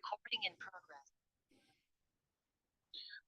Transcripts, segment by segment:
Recording in progress.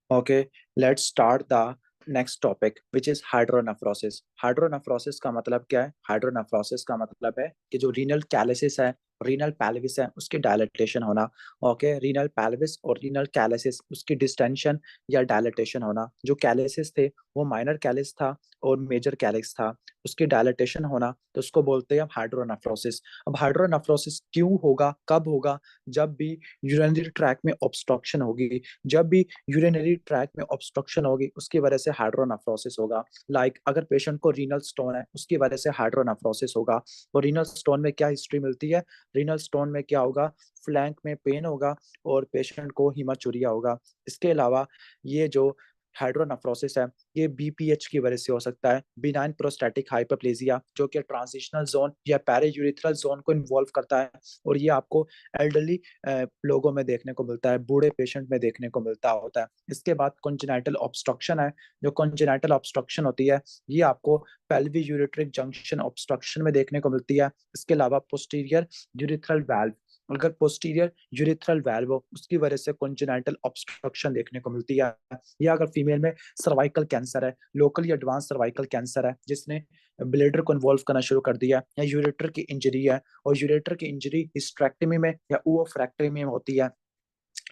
Okay, let's start the next topic, which is hydronephrosis. Hydronephrosis का मतलब क्या है? Hydronephrosis का मतलब है कि जो रीनल कैलिसिस है, रीनल पैल्विस है, उसकी डायलेटेशन होना। ओके, रीनल पैल्विस और रीनल कैलिसिस, उसकी डिस्टेंशन या डायलेटेशन होना। जो कैलिसिस थे वो माइनर कैलिस था और मेजर कैलिस था, उसकी डायलेटेशन होना, तो उसको बोलते हैं हाइड्रोनेफ्रोसिस। अब हाइड्रोनेफ्रोसिस क्यों होगा, कब होगा? जब भी यूरिनरी ट्रैक में ऑब्स्ट्रक्शन होगी, जब भी यूरिनरी ट्रैक में ऑब्स्ट्रक्शन होगी, उसकी वजह से हाइड्रोनेफ्रोसिस होगा। लाइक अगर पेशेंट को रीनल स्टोन है, उसकी वजह से हाइड्रोनेफ्रोसिस होगा। और रीनल स्टोन में क्या हिस्ट्री मिलती है? रीनल स्टोन में क्या होगा? फ्लैंक में पेन होगा और पेशेंट को हीमाचूरिया होगा। इसके अलावा ये जो हाइड्रोनेफ्रोसिस है, ये बीपीएच की वजह से हो सकता है, बिनाइन प्रोस्टैटिक हाइपरप्लेजिया, जो कि ट्रांजिशनल जोन या पेरीयूरेथ्रल जोन को इन्वॉल्व करता है। और ये आपको एल्डरली लोगों में देखने को मिलता है, बूढ़े पेशेंट में देखने को मिलता होता है। इसके बाद कॉन्जेनाइटल ऑब्स्ट्रक्शन है। जो कॉन्जेनाइटल ऑब्स्ट्रक्शन होती है, ये आपको पेल्वी यूरेट्रिक जंक्शन ऑब्स्ट्रक्शन में देखने को मिलती है। इसके अलावा पोस्टीरियर यूरिथ्रल वाल्व, अगर पोस्टीरियर यूरिथ्रल वाल्व हो, उसकी वजह से कॉन्जेनाइटल ऑब्स्ट्रक्शन देखने को मिलती है। या अगर फीमेल में सर्वाइकल कैंसर है, लोकली एडवांस सर्वाइकल कैंसर है, जिसने ब्लेडर को इन्वॉल्व करना शुरू कर दिया, या यूरेटर की इंजरी है, और यूरेटर की इंजरी हिस्टेरेक्टमी में या ओवोफ्रैक्टमी में होती है।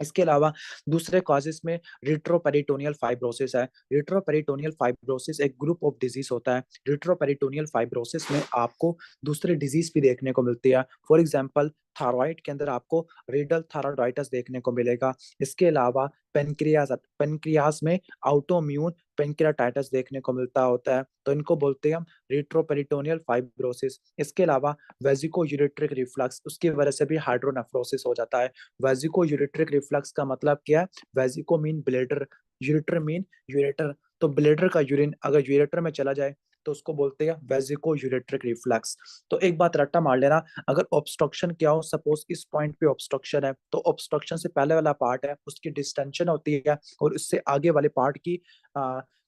इसके अलावा दूसरे कॉजेस में रिट्रोपेरिटोनियल फाइब्रोसिस है। रिट्रोपेरिटोनियल फाइब्रोसिस एक ग्रुप ऑफ डिजीज होता है। रिट्रोपेरिटोनियल फाइब्रोसिस में आपको दूसरे डिजीज भी देखने को मिलती है। फॉर एग्जांपल, थायराइड के अंदर आपको रेडल थायराइडाइटिस देखने को मिलेगा। इसके अलावा पेनक्रियास में ऑटोइम्यून पेनक्रियाटाइटिस देखने को मिलता होता है, तो इनको बोलते हैं हम रिट्रोपेरिटोनियल फाइब्रोसिस। इसके अलावा वेजिको यूरेट्रिक रिफ्लक्स, उसकी वजह से भी हाइड्रोनेफ्रोसिस हो जाता है। वेजिको यूरेट्रिक रिफ्लक्स का मतलब क्या है? Vesico mean bladder, ureter mean ureter, तो ब्लेडर का यूरिन अगर यूरेटर में चला जाए तो उसको बोलते हैं वेजिको यूरेट्रिक रिफ्लक्स। तो एक बात रट्टा मार लेना, अगर ऑब्स्ट्रक्शन क्या हो, सपोज इस पॉइंट पे ऑब्स्ट्रक्शन है, तो ऑब्स्ट्रक्शन से पहले वाला पार्ट है उसकी डिस्टेंशन होती है, और उससे आगे वाले पार्ट की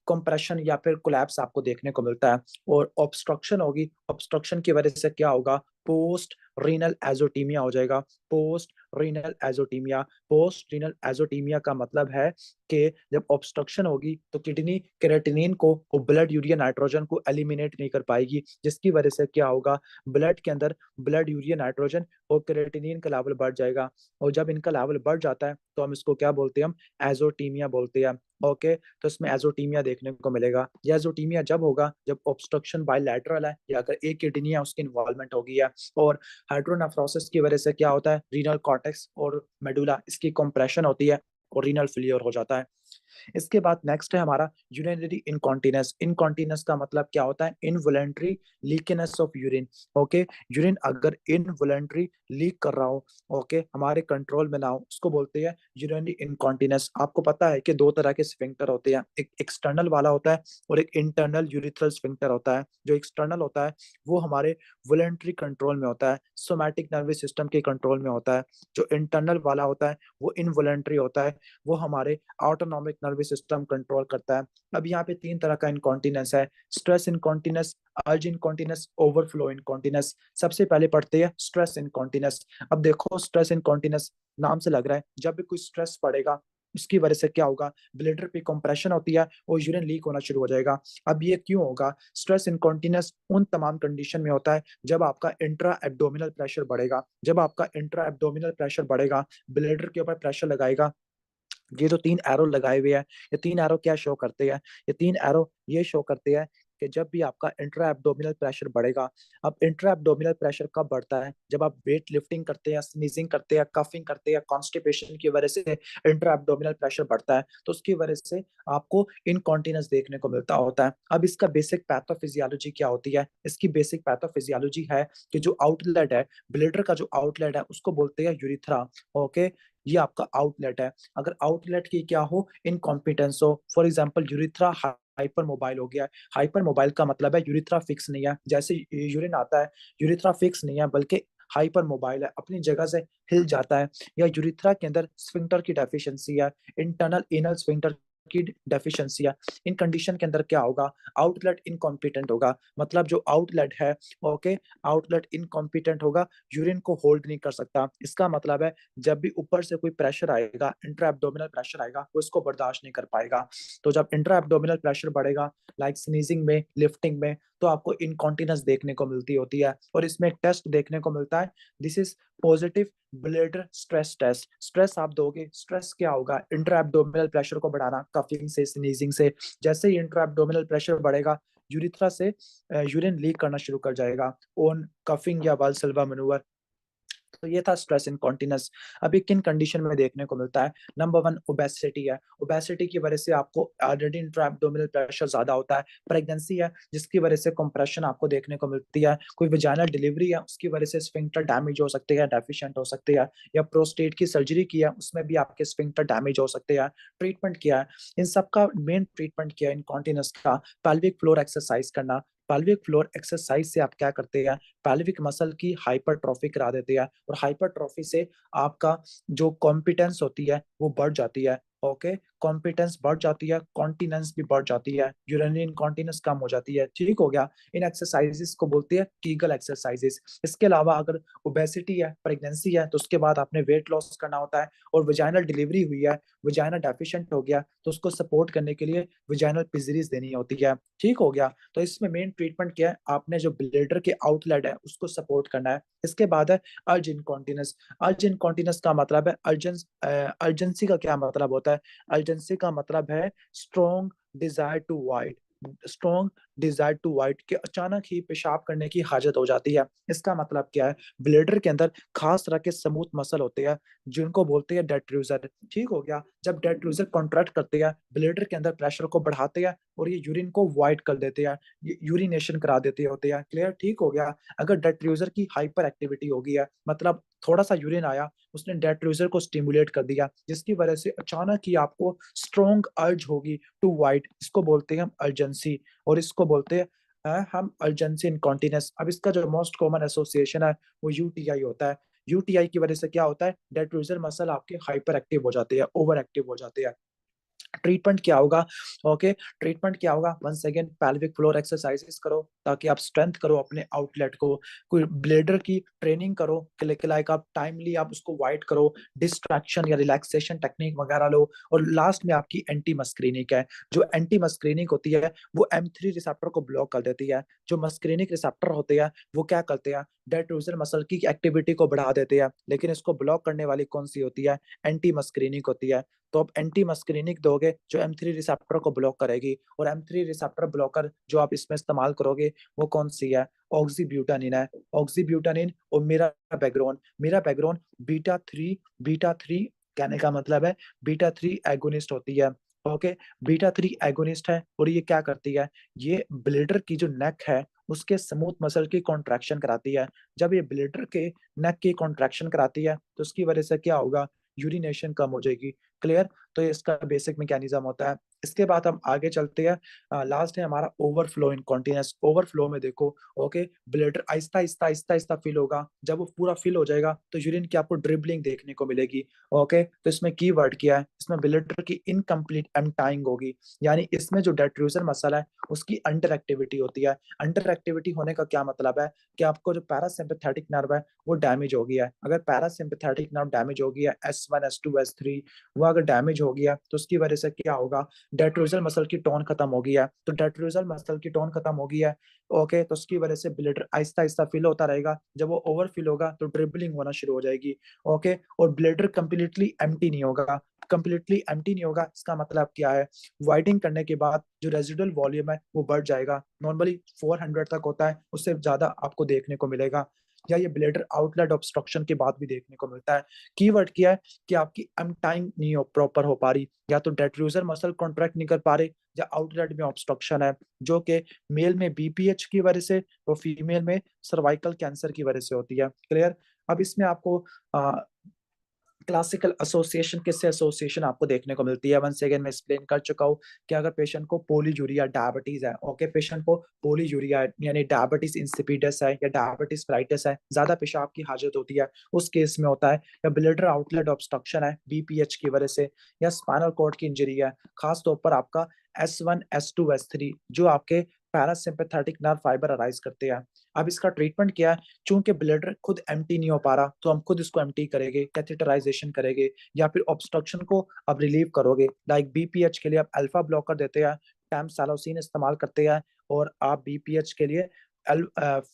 कंप्रेशन या फिर कोलैप्स आपको देखने को मिलता है। और ऑब्स्ट्रक्शन होगी, ऑब्स्ट्रक्शन की वजह से क्या होगा? पोस्ट रीनल एजोटीमिया हो जाएगा। Post renal azotaemia, post renal azotaemia का मतलब है कि जब ऑब्स्ट्रक्शन होगी तो किडनी क्रेटिनिन को और ब्लड यूरिया नाइट्रोजन को एलिमिनेट नहीं कर पाएगी, जिसकी वजह से क्या होगा? ब्लड के अंदर ब्लड यूरिया नाइट्रोजन और क्रेटिनिन का लेवल बढ़ जाएगा। और जब इनका लेवल बढ़ जाता है तो हम इसको क्या बोलते हैं? हम एजोटीमिया बोलते हैं। ओके, तो इसमें एजोटीमिया देखने को मिलेगा। यह एजोटीमिया जब होगा जब ऑब्स्ट्रक्शन बायलैटरल है, या अगर एक किडनी है उसकी इन्वॉल्वमेंट होगी है। और हाइड्रोनेफ्रोसिस की वजह से क्या होता है? रीनल कॉर्टेक्स और मेडुला, इसकी कंप्रेशन होती है और रीनल फेलियर हो जाता है। इसके बाद नेक्स्ट है हमारा यूरिनरी इनकॉन्टिनेंस। इनकॉन्टिनेंस का मतलब क्या होता है? Involuntary leakiness of urine. Okay, urine अगर इनवॉलंटरी लीक कर रहा हो, ओके, हमारे कंट्रोल में ना हो, उसको बोलते हैं यूरिनरी इनकॉन्टिनेंस। आपको पता है कि दो तरह के स्फिंक्टर होते हैं, एक एक्सटर्नल वाला होता है और एक इंटरनल यूरिथ्रल स्फिंक्टर होता है। जो एक्सटर्नल होता है वो हमारे वॉलंटरी कंट्रोल में होता है, सोमैटिक नर्वस सिस्टम के कंट्रोल में होता है। जो इंटरनल वाला होता है वो इनवॉलंटरी होता है, वो हमारे ऑटोनॉमिक नर्वस सिस्टम कंट्रोल करता है। अब यहाँ पे तीन तरह का इनकॉन्टिनेंस है: स्ट्रेस इनकॉन्टिनेंस, अर्ज इनकॉन्टिनेंस, ओवरफ्लो इनकॉन्टिनेंस। सबसे पहले पढ़ते हैं स्ट्रेस इनकॉन्टिनेंस। अब देखो, स्ट्रेस इनकॉन्टिनेंस नाम से लग रहा है जब भी कोई स्ट्रेस पड़ेगा उसकी वजह से क्या होगा? ब्लैडर पे कंप्रेशन होती है और यूरिन लीक होना शुरू हो जाएगा। अब ये क्यों होगा? स्ट्रेस इनकॉन्टिनेंस उन तमाम कंडीशन में होता है जब आपका इंट्रा एब्डोमिनल प्रेशर बढ़ेगा। जब आपका इंट्रा एब्डोमिनल प्रेशर बढ़ेगा, ब्लैडर के ऊपर प्रेशर लगाएगा। ये जो तीन एरो लगाए हुए हैं, ये तीन एरो क्या शो करते हैं? ये तीन एरो ये शो करते हैं कि जब भी आपका इंट्रा एब्डोमिनल प्रेशर बढ़ेगा। अब इंट्रा एब्डोमिनल प्रेशर कब बढ़ता है? जब आप वेट लिफ्टिंग करते हैं, स्नीजिंग करते हैं, कफिंग करते हैं, कॉन्स्टिपेशन की वजह से इंट्रा एब्डोमिनल प्रेशर बढ़ता है, तो उसकी वजह से आपको इनकॉन्टिनेंस देखने को मिलता होता है। अब इसका बेसिक पैथोफिजियोलॉजी क्या होती है? इसकी बेसिक पैथोफिजियोलॉजी है कि जो आउटलेट है, ब्लैडर का जो आउटलेट है उसको बोलते हैं यूरिथ्रा। ओके, ये आपका आउटलेट है। अगर आउटलेट की क्या हो? इनकॉम्पिटेंस हो, for example urethra hyper mobile हो गया है। हाइपर मोबाइल का मतलब है यूरिथ्रा फिक्स नहीं है, जैसे यूरिन आता है यूरिथ्रा फिक्स नहीं है बल्कि हाइपर मोबाइल है, अपनी जगह से हिल जाता है। या यूरिथ्रा के अंदर स्फिंक्टर की डेफिशिएंसी है, इंटरनल एनल स्फिंक्टर की डेफिशिएंसी है। इन कंडीशन के अंदर क्या होगा, आउटलेट इनकॉम्पिटेंट होगा, मतलब जो आउटलेट है, ओके, आउटलेट इनकॉम्पिटेंट होगा, यूरिन को होल्ड नहीं कर सकता। इसका मतलब है जब भी ऊपर से कोई प्रेशर आएगा, इंट्रा एब्डोमिनल प्रेशर आएगा, वो इसको बर्दाश्त नहीं कर पाएगा। तो जब इंट्रा एब्डोमिनल प्रेशर बढ़ेगा, लाइक स्नीजिंग में, लिफ्टिंग में, तो आपको इनकॉन्टिनेंस देखने को मिलती होती है। और इसमें एक टेस्ट देखने को मिलता है, this is positive bladder stress test. Stress आप दोगे, स्ट्रेस क्या होगा, इंट्रा एब्डोमिनल प्रेशर को बढ़ाना, कफिंग से, स्नीजिंग से। जैसे ही इंट्रा एब्डोमिनल प्रेशर बढ़ेगा, यूरिथ्रा से यूरिन लीक करना शुरू कर जाएगा ऑन कफिंग या वाल्सल्वा मैनूवर। तो ये था स्ट्रेस इनकॉन्टिनेंस। अभी किन कंडीशन में देखने को मिलता है, नंबर वन ओबेसिटी है। ओबेसिटी की वजह से आपको ऑलरेडी इंट्रा एब्डोमिनल प्रेशर ज्यादा होता है। प्रेगनेंसी है जिसकी वजह से कंप्रेशन आपको देखने को मिलती है। कोई वेजाइनल डिलीवरी है उसकी वजह से स्फिंक्टर डैमेज हो सकती है, डेफिशिएंट हो सकती है। या प्रोस्टेट की सर्जरी की है उसमें भी आपके स्फिंक्टर डैमेज हो सकते हैं। ट्रीटमेंट किया है, इन सब का मेन ट्रीटमेंट किया है इनकॉन्टिनेंस का, पेल्विक फ्लोर एक्सरसाइज करना। पेल्विक फ्लोर एक्सरसाइज से आप क्या करते हैं, पेल्विक मसल की हाइपरट्रॉफी करा देते हैं, और हाइपरट्रॉफी से आपका जो कॉम्पिटेंस होती है वो बढ़ जाती है। ओके, कॉम्पिटेंस बढ़ जाती है, कॉन्टिनेंस भी बढ़ जाती है, यूरिनरी इनकॉन्टिनेंस कम हो जाती है। ठीक हो गया। इन एक्सरसाइजेस को बोलते हैं कीगल एक्सरसाइजेस। इसके अलावा अगर ओबेसिटी है, प्रेगनेंसी है, तो उसके बाद आपने वेट लॉस करना होता है, और विजाइनल डिलीवरी हुई है, विजाइना डेफिशिएंट हो गया, तो उसको सपोर्ट करने के लिए विजाइनल पिजरीज देनी होती है। ठीक हो गया। तो इसमें मेन ट्रीटमेंट क्या है, आपने जो ब्लेडर के आउटलेट है उसको सपोर्ट करना है। इसके बाद है अर्ज इनकॉन्टिनेंस। अर्ज इनकॉन्टिनेंस का मतलब है अर्जेंसी का क्या मतलब होता है, अर्जेंसी का मतलब है strong desire to void, strong desire to void, के अचानक ही पेशाब करने की हाजत हो जाती है। इसका मतलब क्या है, ब्लेडर के अंदर खास तरह के स्मूथ मसल होते हैं जिनको बोलते हैं डेट्रूजर। ठीक हो गया। जब डेट्रूजर कॉन्ट्रैक्ट करते हैं, ब्लेडर के अंदर प्रेशर को बढ़ाते हैं, और ये यूरिन को वाइट कर देते हैं, यूरिनेशन करा देते होते हैं। क्लियर। ठीक हो गया। अगर डेट्रूजर की हाइपर एक्टिविटी हो गई है, मतलब थोड़ा सा यूरिन आया, उसने डेट्रूजर को स्टिमुलेट कर दिया, जिसकी वजह से अचानक ही आपको स्ट्रॉन्ग अर्ज होगी टू वाइट, इसको बोलते हैं हम अर्जेंसी, और इसको बोलते हैं हम अर्जेंसी इनकॉन्टिनेंस। अब इसका जो मोस्ट कॉमन एसोसिएशन है वो यूटीआई होता है। यूटीआई की वजह से क्या होता है, डेट्रूजर मसल आपके हाइपर एक्टिव हो जाते हैं, ओवर एक्टिव हो जाते हैं। ट्रीटमेंट क्या होगा, ओके, ट्रीटमेंट क्या होगा, once again pelvic floor exercises करो ताकि आप स्ट्रेंथ करो अपने आउटलेट को, कोई ब्लेडर की ट्रेनिंग करो कि लाइक आप टाइमली आप उसको वाइड करो, डिस्ट्रैक्शन या रिलैक्सेशन टेक्निक वगैरह लो, और लास्ट में आपकी एंटी मस्क्रीनिक है। जो एंटी मस्क्रीनिक होती है वो M3 रिसेप्टर को ब्लॉक कर देती है। जो मस्क्रीनिक रिसेप्टर होते हैं वो क्या करते हैं, डेट्रूजर मसल की एक्टिविटी को बढ़ा देते हैं, लेकिन इसको ब्लॉक करने वाली कौन सी होती है, एंटी मस्क्रीनिक होती है। तो आप एंटी मस्क्रीनिक दोगे जो M3 रिसेप्टर को ब्लॉक करेगी, और M3 रिसेप्टर ब्लॉकर जो आप इसमें इस्तेमाल करोगे वो कौन सी है, ऑक्सीब्यूटानिन है। ऑक्सीब्यूटानिन और मिराबेग्रोन। मिराबेग्रोन बीटा 3 कहने का मतलब है बीटा 3 एगोनिस्ट होती है। ओके, बीटा 3 एगोनिस्ट है, और ये क्या करती है, ये ब्लेडर की जो नेक है उसके स्मूथ मसल की कॉन्ट्रैक्शन कराती है। जब ये ब्लेडर के नेक की कॉन्ट्रैक्शन कराती है तो उसकी वजह से क्या होगा, यूरिनेशन कम हो जाएगी। क्लियर। तो ये इसका बेसिक मैकेनिज्म होता है। इसके बाद हम आगे चलते हैं, लास्ट है हमारा ओवरफ्लो इनकॉन्टिनेंस। ओवरफ्लो में देखो, okay, bladder Aahista Aahista Aahista Aahista fill होगा, जब वो पूरा फिल हो जाएगा तो यूरिन की आपको ड्रिबलिंग देखने को मिलेगी। ओके, तो इसमें की वर्ड क्या है, इसमें ब्लैडर की इनकम्प्लीट एम्टाइंग होगी, यानी इसमें जो डेट्रूजर मसल है उसकी अंडर एक्टिविटी होती है। अंडर एक्टिविटी होने का क्या मतलब है, कि आपको जो पैरासिम्पैथेटिक नर्व है वो डैमेज हो गया है। अगर पैरासिम्पैथेटिक नर्व डैमेज हो गया, S1 S2 S3, वो अगर डैमेज हो गया तो उसकी वजह से क्या होगा, डेट्रूजल मसल की टोन खत्म हो गई है। तो डेट्रूजल मसल की टोन खत्म हो गई है, ओके, तो उसकी वजह से ब्लड आहिस्ता आहिस्ता फिल होता रहेगा। जब वो ओवर फिल होगा तो ड्रिबलिंग होना शुरू हो जाएगी। ओके, और ब्लैडर कंप्लीटली एम्प्टी नहीं होगा। कंप्लीटली एम्प्टी नहीं होगा इसका मतलब क्या है, वाइडिंग करने के बाद जो रेजिडुअल वॉल्यूम है वो बढ़ जाएगा। नॉर्मली 400 तक होता है, उससे ज्यादा आपको देखने को मिलेगा। या ये ब्लेडर आउटलेट ऑब्स्ट्रक्शन के बाद भी देखने को मिलता है। कीवर्ड क्या है, कि आपकी एम्टाइम नहीं हो प्रॉपर हो पा रही, या तो डेट्रूजर मसल कॉन्ट्रैक्ट नहीं कर पा रहे, या आउटलेट में ऑब्स्ट्रक्शन है, जो कि मेल में BPH की वजह से और फीमेल में सर्वाइकल कैंसर की वजह से होती है। क्लियर। अब इसमें आपको क्लासिकल एसोसिएशन किससे एसोसिएशन आपको देखने को मिलती है? वंस अगेन मैं एक्सप्लेन कर चुका हूँ कि अगर पेशेंट को पोलीयूरिया डायबिटीज है, ओके, पेशेंट को पोलीयूरिया यानी डायबिटीज इंसिपिडस है या डायबिटीज मेलाइटस है, ज्यादा पेशाब की हाजत होती है, उस केस में होता है, या ब्लडर आउटलेट ऑब्स्ट्रक्शन है बीपीएच की वजह से, या स्पाइनल कॉर्ड की इंजरी है, खास तौर पर आपका S1 S2 S3 जो आपके पैरासिम्पैथेटिक नर्व फाइबर अराइज करते हैं। अब इसका ट्रीटमेंट क्या है? चूंकि ब्लडर खुद एम्प्टी नहीं हो पा रहा, तो हम खुद इसको एम्प्टी करेंगे, कैथेटराइजेशन करेंगे, या फिर ऑब्स्ट्रक्शन को अब रिलीव करोगे। लाइक बीपीएच के लिए आप अल्फा ब्लॉकर देते हैं, टैमसालोसिन इस्तेमाल करते हैं, और आप बीपीएच के लिए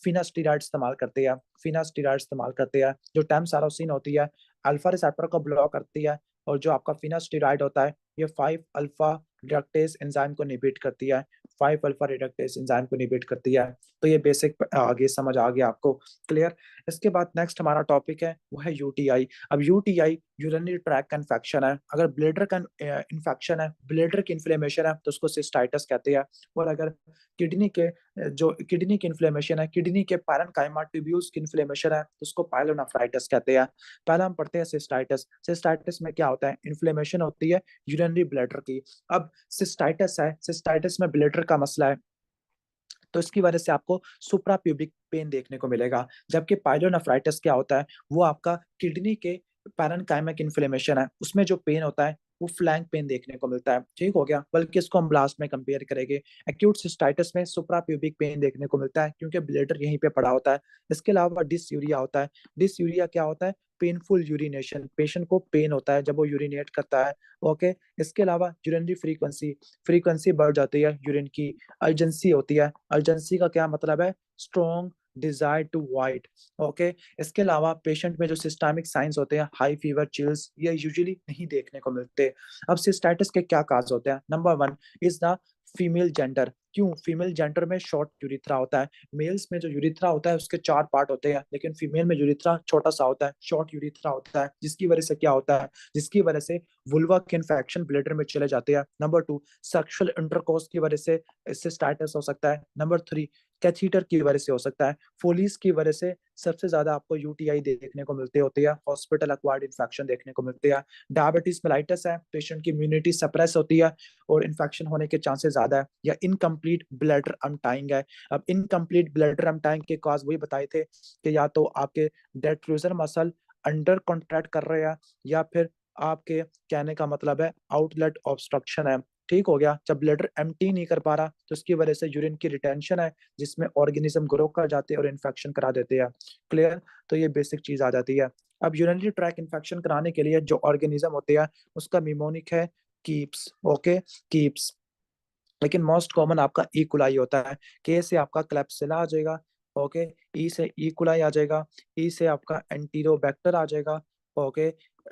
फिनास्टीराइड इस्तेमाल करते हैं, फिनास्टीराइड इस्तेमाल करते हैं। जो टैमसालोसिन होती है अल्फा रिसेप्टर को ब्लॉक करती है, और जो आपका फिनास्टीराइड होता है ये 5 अल्फा रिडक्टेज एंजाइम को इनहिबिट करती है, 5 अल्फा रिडक्टेज एंजाइम को इनहिबिट करती है। तो ये बेसिक आगे समझ आ गया आपको, क्लियर। इसके बाद नेक्स्ट हमारा टॉपिक है वो है यूटीआई। अब यूटीआई यूरिनरी ट्रैक्ट इन्फेक्शन है। अगर ब्लैडर का इन्फेक्शन है, ब्लैडर की इन्फ्लेमेशन है, तो उसको सिस्टाइटिस कहते हैं। और अगर किडनी के जो किडनी की इन्फ्लेमेशन है, किडनी के पैरेन्काइमा ट्यूब्यूल्स की इन्फ्लेमेशन है, तो उसको पायलोनेफ्राइटिस कहते हैं। पहला हम पढ़ते हैं सिस्टाइटिस। सिस्टाइटिस में क्या होता है? इन्फ्लेमेशन होती है यूरिनरी ब्लैडर की। अब सिस्टाइटिस है, सिस्टाइटिस में ब्लैडर का मसला है, तो इसकी वजह से आपको सुप्राप्यूबिक पेन देखने को मिलेगा। जबकि पायलोनेफ्राइटिस क्या होता है? वो आपका किडनी के पैरेन्काइमिक इन्फ्लेमेशन है, उसमें जो पेन होता है वो फ्लैंक पेन देखने को मिलता है। ठीक हो गया। बल्कि इसको हम लास्ट में कंपेयर करेंगे। एक्यूट सिस्टाइटिस में सुप्राप्यूबिक पेन देखने को मिलता है क्योंकि ब्लैडर यहीं पे पड़ा होता है। इसके अलावा डिसयूरिया होता है। डिसयूरिया क्या होता है? पेनफुल यूरिनेशन, पेशेंट को पेन होता है जब वो यूरिनेट करता है। ओके। इसके अलावा यूरिनरी फ्रीक्वेंसी, फ्रीक्वेंसी बढ़ जाती है यूरिन की। अर्जेंसी होती है। अर्जेंसी का क्या मतलब है? Strong desire to void. Okay. इसके अलावा पेशेंट में जो सिस्टमिक साइंस होते हैं, हाई फीवर, चिल्स, ये यूजुअली नहीं देखने को मिलते। अब सिस्टाइटिस के क्या काज होते हैं? Number one is the female gender. क्यों? फीमेल जेंडर में शॉर्ट यूरिथ्रा होता है। मेल्स में जो यूरिथ्रा होता है उसके 4 पार्ट होते हैं, लेकिन फीमेल में यूरिथ्रा छोटा सा होता है, शॉर्ट यूरिथ्रा होता है, जिसकी वजह से क्या होता है? जिसकी वजह से वुल्वा के इन्फेक्शन ब्लैडर में चले जाते हैं। नंबर टू, सेक्सुअल इंटरकोर्स की वजह से इससे स्टाइटिस हो सकता है। नंबर थ्री, कैथीटर की वजह से हो सकता है। फोलीज की वजह से सबसे ज्यादा आपको यूटीआई देखने को मिलते होते हैं, हॉस्पिटल एक्वायर्ड इन्फेक्शन देखने को मिलते हैं। डायबिटीज मेलाइटिस है, पेशेंट की इम्यूनिटी सप्रेस होती है और इन्फेक्शन होने के चांसेस ज्यादा है। या इनकम्प्लीट ब्लैडर अनटाइंग है। अब इनकम्प्लीट ब्लैडर अनटाइंग के कॉज वही बताए थे कि या तो आपके डेट्रूजर मसल अंडर कॉन्ट्रैक्ट कर रहे हैं, या फिर आपके कहने का मतलब है आउटलेट ऑब्स्ट्रक्शन है। ठीक हो गया। जब ब्लैडर एम्प्टी नहीं कर पा रहा तो उसकी वजह से यूरिन की रिटेंशन है, जिसमें ऑर्गेनिज्म ग्रो कर जाते हैं और इन्फेक्शन करा देते हैं। क्लियर। तो ये बेसिक चीज आ जाती है। अब यूरिनरी ट्रैक इन्फेक्शन कराने के लिए जो ऑर्गेनिज्म होते हैं उसका निमोनिक है कीप्स। Okay, keeps. लेकिन मोस्ट कॉमन आपका ई कुलाई होता है। के से आपका क्लेप्सिला आ जाएगा। ओके। ई से ई कुलाई आ जाएगा। ई से आपका एंटीरोबैक्टर आ जाएगा। ओके।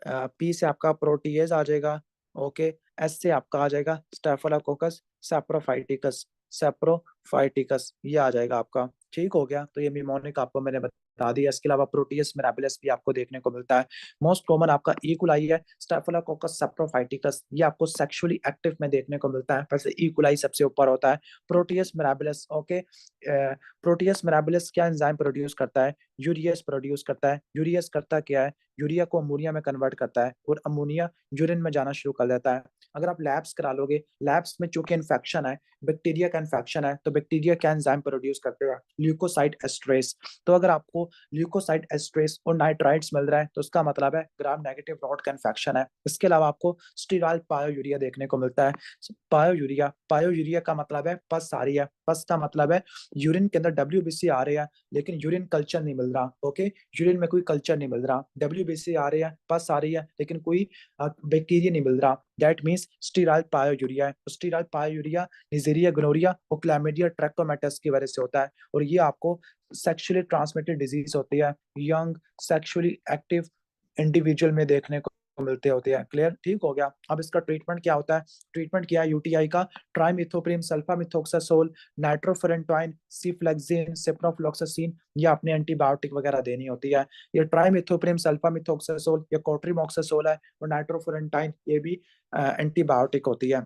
पी से आपका प्रोटीएज आ जाएगा। ओके। एस से आपका आ जाएगा स्टेफिलोकोकस सेप्रोफाइटिकस, सेप्रोफाइटिकस ये आ जाएगा आपका। ठीक हो गया। तो ये निमोनिक आपको मैंने बता दिया। इसके अलावा प्रोटीएस मिराबिलिस भी आपको देखने को मिलता है। मोस्ट कॉमन आपका ई कुलाई है। स्टेफिलोकोकस सेप्रोफाइटिकस ये आपको सेक्सुअली एक्टिव में देखने को मिलता है। वैसे ई कुलाई सबसे ऊपर होता है। Protease mirabilis, okay, protease mirabilis क्या एंजाइम प्रोड्यूस करता है? यूरियस प्रोड्यूस करता है। यूरियस करता क्या है? यूरिया को अमोनिया में कन्वर्ट करता है और अमोनिया यूरिन में जाना शुरू कर देता है। अगर आप लैब्स करा लोगे, लैब्स में चूंकि इन्फेक्शन है, बैक्टीरिया का इन्फेक्शन है, तो बैक्टीरिया क्या एंजाइम प्रोड्यूस करते हैं? ल्यूकोसाइड एस्ट्रेस। तो अगर आपको ल्यूकोसाइड एस्ट्रेस और नाइट्राइट्स मिल रहा है तो उसका मतलब है ग्राम नेगेटिव रॉड का इन्फेक्शन है। इसके अलावा आपको स्टीराइल पायोयूरिया देखने को मिलता है। पायोयूरिया, पायोयूरिया का मतलब है पस आ रही है। पस का मतलब है यूरिन के अंदर डब्ल्यूबीसी आ रही है लेकिन यूरिन कल्चर नहीं मिल रहा। ओके, यूरिन में कोई कल्चर नहीं मिल रहा। डब्ल्यूबीसी आ रही है, पस आ रही है, लेकिन कोई बैक्टीरिया नहीं मिल रहा। दैट मीन्स स्टीराइल पायोयूरिया है। स्टीराइल पायोयूरिया निजेरिया, गोनोरिया और क्लैमिडिया ट्रैकोमैटिस की वजह से होता है, और ये आपको सेक्सुअली ट्रांसमिटेड डिजीज होती है, यंग सेक्सुअली एक्टिव इंडिविजुअल में देखने को मिलते होते हैं। क्लियर। ठीक हो गया। अब इसका ट्रीटमेंट क्या होता है? ट्रीटमेंट क्या है यूटीआई का? ट्राइमिथोप्रिम सल्फामिथोक्सासोल, नाइट्रोफेरेंटोइन, सिफ्लेक्सिन, सिप्रोफ्लॉक्सासिन, ये आपने एंटीबायोटिक वगैरह देनी होती है। ये ट्राइमिथोप्रिम सल्फामिथोक्सासोल या कोट्रिमोक्सासोल है, और नाइट्रोफेरेंटाइन ये भी एंटीबायोटिक होती है।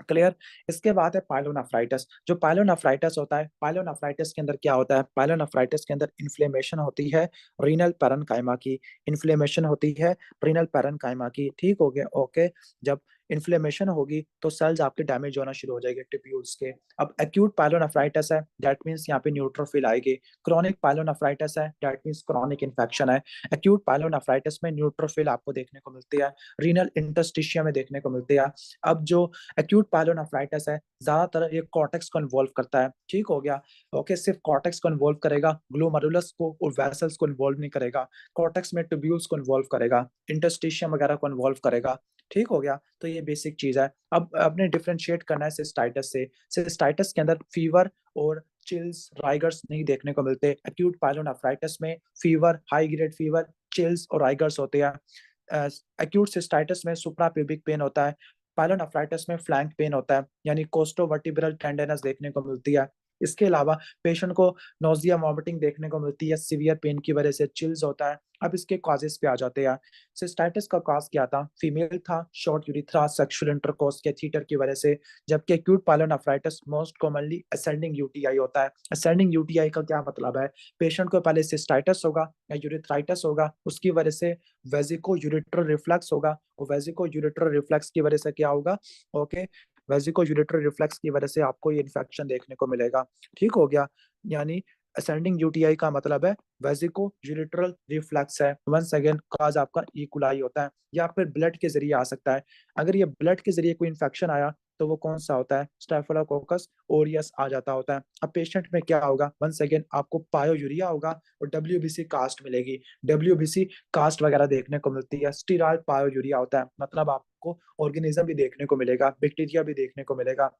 क्लियर। इसके बाद है पाइलोनेफ्राइटिस। जो पाइलोनेफ्राइटिस होता है, पाइलोनेफ्राइटिस के अंदर क्या होता है, पाइलोनेफ्राइटिस के अंदर इन्फ्लेमेशन होती है रीनल पैरेन्काइमा की, इन्फ्लेमेशन होती है रीनल पैरेन्काइमा की, ठीक हो गया, ओके। जब इन्फ्लेमेशन होगी तो सेल्स आपके डैमेज होना शुरू हो जाएंगे टिब्यूल्स के। अब एक्यूट पाइलोनेफ्राइटिस है, दैट मींस यहाँ पे न्यूट्रोफिल आएगी। क्रोनिक पाइलोनेफ्राइटिस है, दैट मींस क्रोनिक इन्फेक्शन है। एक्यूट पाइलोनेफ्राइटिस में न्यूट्रोफिल आपको देखने को मिलती है, रीनल इंटरस्टिशिया में देखने को मिलती है। अब जो एक्यूट पाइलोनेफ्राइटिस है, ज्यादातर ये कॉर्टेक्स को इन्वॉल्व करता है, ठीक हो गया, ओके। सिर्फ कॉर्टेक्स को इन्वॉल्व करेगा, ग्लोमेरुलस को और वेसल्स को इन्वॉल्व नहीं करेगा। कॉर्टेक्स में ट्यूब्यूल्स को इन्वॉल्व करेगा, इंटरस्टिशियम वगैरह को इन्वॉल्व करेगा, ठीक हो गया। तो ये बेसिक चीज है। अब आपने डिफरेंशिएट करना है सिस्टाइटिस से। सिस्टाइटिस के अंदर फीवर और चिल्स, राइगर्स नहीं देखने को मिलते। एक्यूट पाइलोनेफ्राइटिस में fever, high grade fever, chills और राइगर्स होते हैं। एक्यूट सिस्टाइटिस में सुप्राप्यूबिक पेन होता है। पाइलोनेफ्राइटिस में फ्लैंक पेन होता है, यानी कोस्टोवर्टिब्रल टेंडरनेस देखने को मिलती है। इसके अलावा पेशेंट को नोजिया, वॉमिटिंग देखने को मिलती है सीवियर पेन की वजह से, चिल्स होता है। अब इसके कॉजेस पे आ जाते हैं। सिस्टाइटिस का कॉज क्या था? फीमेल था, short urethra, sexual intercourse, catheter की वजह से। जबकि acute pyelonephritis most commonly ascending UTI होता है। असेंडिंग यूटीआई का क्या मतलब है? पेशेंट को पहले सिस्टाइटिस होगा या यूरिथ्राइटिस होगा, उसकी वजह से वेजिको यूरिट्रल रिफ्लक्स होगा, और वेजिको यूरिट्रल रिफ्लक्स की वजह से क्या होगा, ओके, वेजिको यूरिट्रल रिफ्लक्स की वजह से आपको ये इन्फेक्शन देखने को मिलेगा, ठीक हो गया। यानी असेंडिंग यूटीआई का मतलब है वेजिको यूरिट्रल रिफ्लक्स है। वंस अगेन काज आपका इकोलाई होता है, या फिर ब्लड के जरिए आ सकता है। अगर ये ब्लड के जरिए कोई इन्फेक्शन आया तो वो कौन सा होता है? स्टेफिलोकोकस ओरियस आ जाता होता है। अब पेशेंट में क्या होगा? वंस अगेन आपको पायोयूरिया होगा और डब्ल्यूबीसी कास्ट मिलेगी। डब्ल्यूबीसी कास्ट वगैरह देखने को मिलती है। स्टीराइड पायोयूरिया होता है, मतलब आपको ऑर्गेनिज्म भी देखने को मिलेगा, बैक्टीरिया भी देखने को मिलेगा।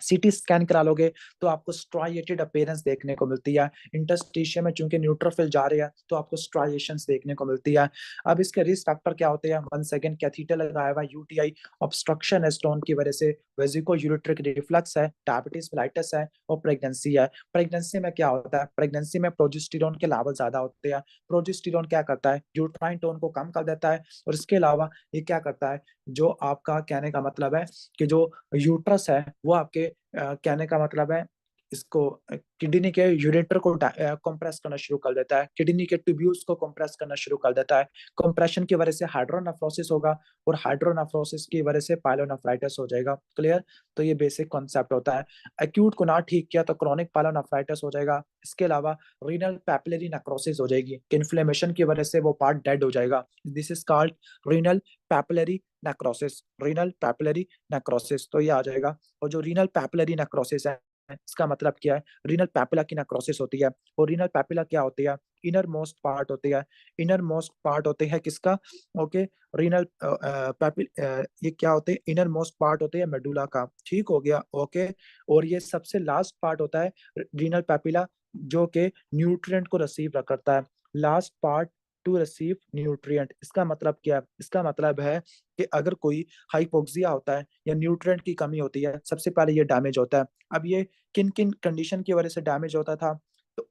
सीटी स्कैन करा लोगे तो आपको स्ट्राइएटेड अपीयरेंस देखने को मिलती है। इंटरस्टिशियम में चूंकि न्यूट्रोफिल जा रहे हैं तो आपको स्ट्राइएशंस देखने को मिलती है। अब इसके रिस्क फैक्टर क्या होते हैं? वन सेकंड, कैथीटर लगाया हुआ, यूटीआई, ऑब्स्ट्रक्शन है स्टोन की वजह से, वेजिको यूरिट्रिक रिफ्लक्स है, डायबिटीज मेलाइटिस है, और प्रेगनेंसी है। प्रेगनेंसी में क्या होता है? प्रेगनेंसी में प्रोजेस्टेरॉन के लेवल ज्यादा होते हैं। प्रोजेस्टेरॉन क्या करता है? यूट्राइन टोन को कम कर देता है, और इसके अलावा ये क्या करता है, जो आपका कहने का मतलब है कि जो यूट्रस है वो आपके कहने का मतलब है इसको किडनी के यूरेटर को कंप्रेस करना शुरू कर देता है, किडनी के ट्यूब्यूल्स को कंप्रेस करना शुरू कर देता है। कंप्रेशन की वजह से हाइड्रोनेफ्रोसिस होगा, और हाइड्रोनेफ्रोसिस की वजह से पाइलोनेफ्राइटिस हो जाएगा, क्लियर। तो ये बेसिक कॉन्सेप्ट होता है। एक्यूट को ना ठीक किया तो क्रॉनिक पाइलोनेफ्राइटिस हो जाएगा। इसके अलावा रीनल पैपिलरी नेक्रोसिस हो जाएगी, कि इन्फ्लेमेशन की वजह से वो पार्ट डेड हो जाएगा। This is called renal papillary necrosis, renal papillary necrosis, तो ये आ जाएगा। और जो रीनल पैपिलरी नेक्रोसिस है, इसका मतलब क्या है? रीनल पैपिला की नेक्रोसिस होती है। और रीनल पैपिला क्या होती है? इनर मोस्ट पार्ट होती है। इनर मोस्ट पार्ट होते हैं किसका? ओके, रीनल पैपिल, ये क्या होते हैं? इनर मोस्ट पार्ट होते हैं मेडुला का, ठीक हो गया, ओके। और ये सबसे लास्ट पार्ट होता है रीनल पैपिला, जो कि न्यूट्रिएंट को रिसीव करता है। Last part two receive nutrient, इसका मतलब क्या है? इसका मतलब है कि अगर कोई हाइपोक्सिया होता है या न्यूट्रिएंट की कमी होती है, सबसे पहले ये डैमेज होता है। अब ये किन किन कंडीशन की वजह से डैमेज होता था? तो,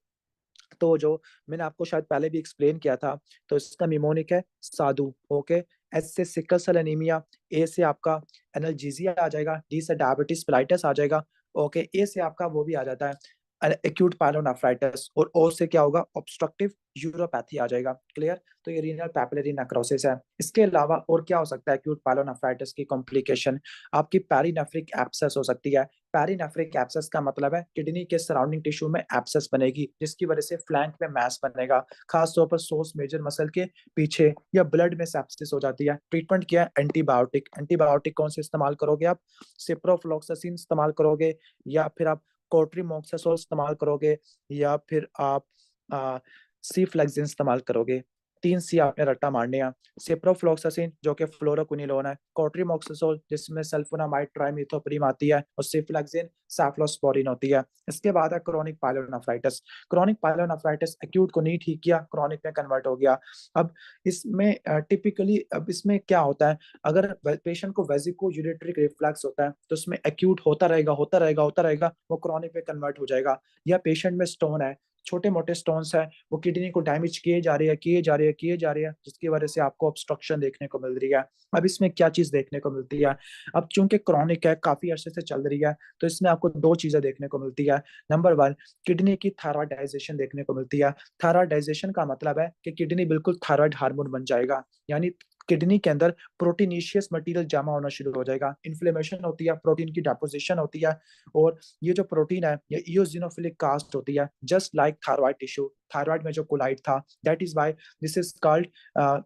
तो जो मैंने आपको शायद पहले भी एक्सप्लेन किया था, तो इसका निमोनिक है साधु, ओके। एस से सिकल सेल एनीमिया, ए से आपका एनर्जीजिया आ जाएगा, डी से डायबिटीज पिलाइटिस आ जाएगा, ओके। ए से आपका वो भी आ जाता है एक्यूट पाइलोनेफ्राइटिस, और ओ से क्या होगा? ऑब्स्ट्रक्टिव यूरोपैथी आ जाएगा, क्लियर। तो ये रीनल पैपिलरी नेक्रोसिस है। इसके अलावा और क्या हो सकता है एक्यूट पाइलोनेफ्राइटिस की कॉम्प्लिकेशन? आपकी पेरिनेफ्रिक एब्सेस हो सकती है। पेरिनेफ्रिक एब्सेस का मतलब है किडनी के सराउंडिंग टिश्यू में एब्सेस बनेगी, जिसकी वजह से फ्लैंक में मैस बनेगा, खासतौर पर सोर्स मेजर मसल के पीछे, या ब्लड में सेप्सिस हो जाती है। ट्रीटमेंट क्या है? एंटीबायोटिक। एंटीबायोटिक कौन से इस्तेमाल करोगे आप? सिप्रोफ्लॉक्सासिन इस्तेमाल करोगे, या फिर आप कोट्रीमोक्सासोल इस्तेमाल करोगे, या फिर आप सी फ्लेक्सिन इस्तेमाल करोगे। 3 सी आपने रट्टा मारने हैं। सिप्रोफ्लॉक्सासिन जो कि फ्लोरोक्विनिलोन है, कोट्रीमोक्सासोल जिसमें सल्फोनामाइड ट्राइमिथोप्रीम आती है, और सिफ्लेक्सिन साइक्लोस्पोरिन होती है। इसके बाद है chronic pyelonephritis. Chronic pyelonephritis acute को नहीं ठीक किया, क्रोनिक में कन्वर्ट हो गया। अब इसमें टिपिकली अब इसमें क्या होता है? अगर पेशेंट को वेजिको यूरिट्रिक रिफ्लक्स होता है तो उसमें एक्यूट होता रहेगा, होता रहेगा, होता रहेगा, वो क्रोनिक में कन्वर्ट हो जाएगा। या पेशेंट में स्टोन है, छोटे मोटे स्टोन्स है वो किडनी को डैमेज किए जा रही है, जिसकी वजह से आपको ऑब्स्ट्रक्शन देखने को मिल रही है। अब इसमें क्या चीज देखने को मिलती है, अब चूंकि क्रॉनिक है, काफी अरसे से चल रही है, तो इसमें आपको दो चीजें देखने को मिलती है। नंबर वन, किडनी की थायराइडाइजेशन देखने को मिलती है। थायराइडाइजेशन का मतलब है कि किडनी बिल्कुल थायराइड हार्मोन बन जाएगा, यानी किडनी के अंदर प्रोटीनिशियस मटेरियल जमा होना शुरू हो जाएगा, इन्फ्लेमेशन होती है, प्रोटीन की डेपोजिशन होती है, और ये जो प्रोटीन है ये इयोसिनोफिलिक कास्ट होती है, just like thyroid tissue. Thyroid में जो कोलाइड था, that is why this is called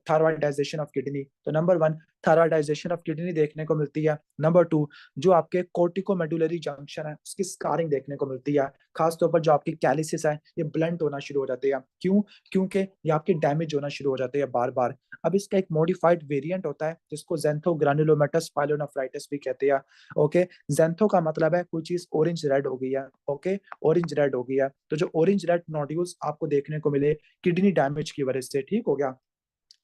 thyroidization of kidney. तो number one, thyroidization of kidney देखने को मिलती है। नंबर टू, जो आपके कोर्टिकोमेडुलरी जंक्शन है उसकी स्कारिंग देखने को मिलती है, खासतौर पर जो आपकी कैलिसिस है ये ब्लंट होना शुरू हो जाते हैं। क्यों? क्योंकि ये आपके डैमेज होना शुरू हो जाते हैं बार बार। अब इसका एक मॉडिफाइड वेरिएंट होता है जिसको ज़ैंथोग्रानुलोमेटस पाइलोनेफ्राइटिस भी कहते हैं। ओके, ज़ैंथो का मतलब है कोई चीज ऑरेंज रेड हो गई है। ओके, ऑरेंज रेड हो गई है, तो जो ऑरेंज रेड नोड्यूल्स आपको देखने को मिले किडनी डैमेज की वजह से, ठीक हो गया।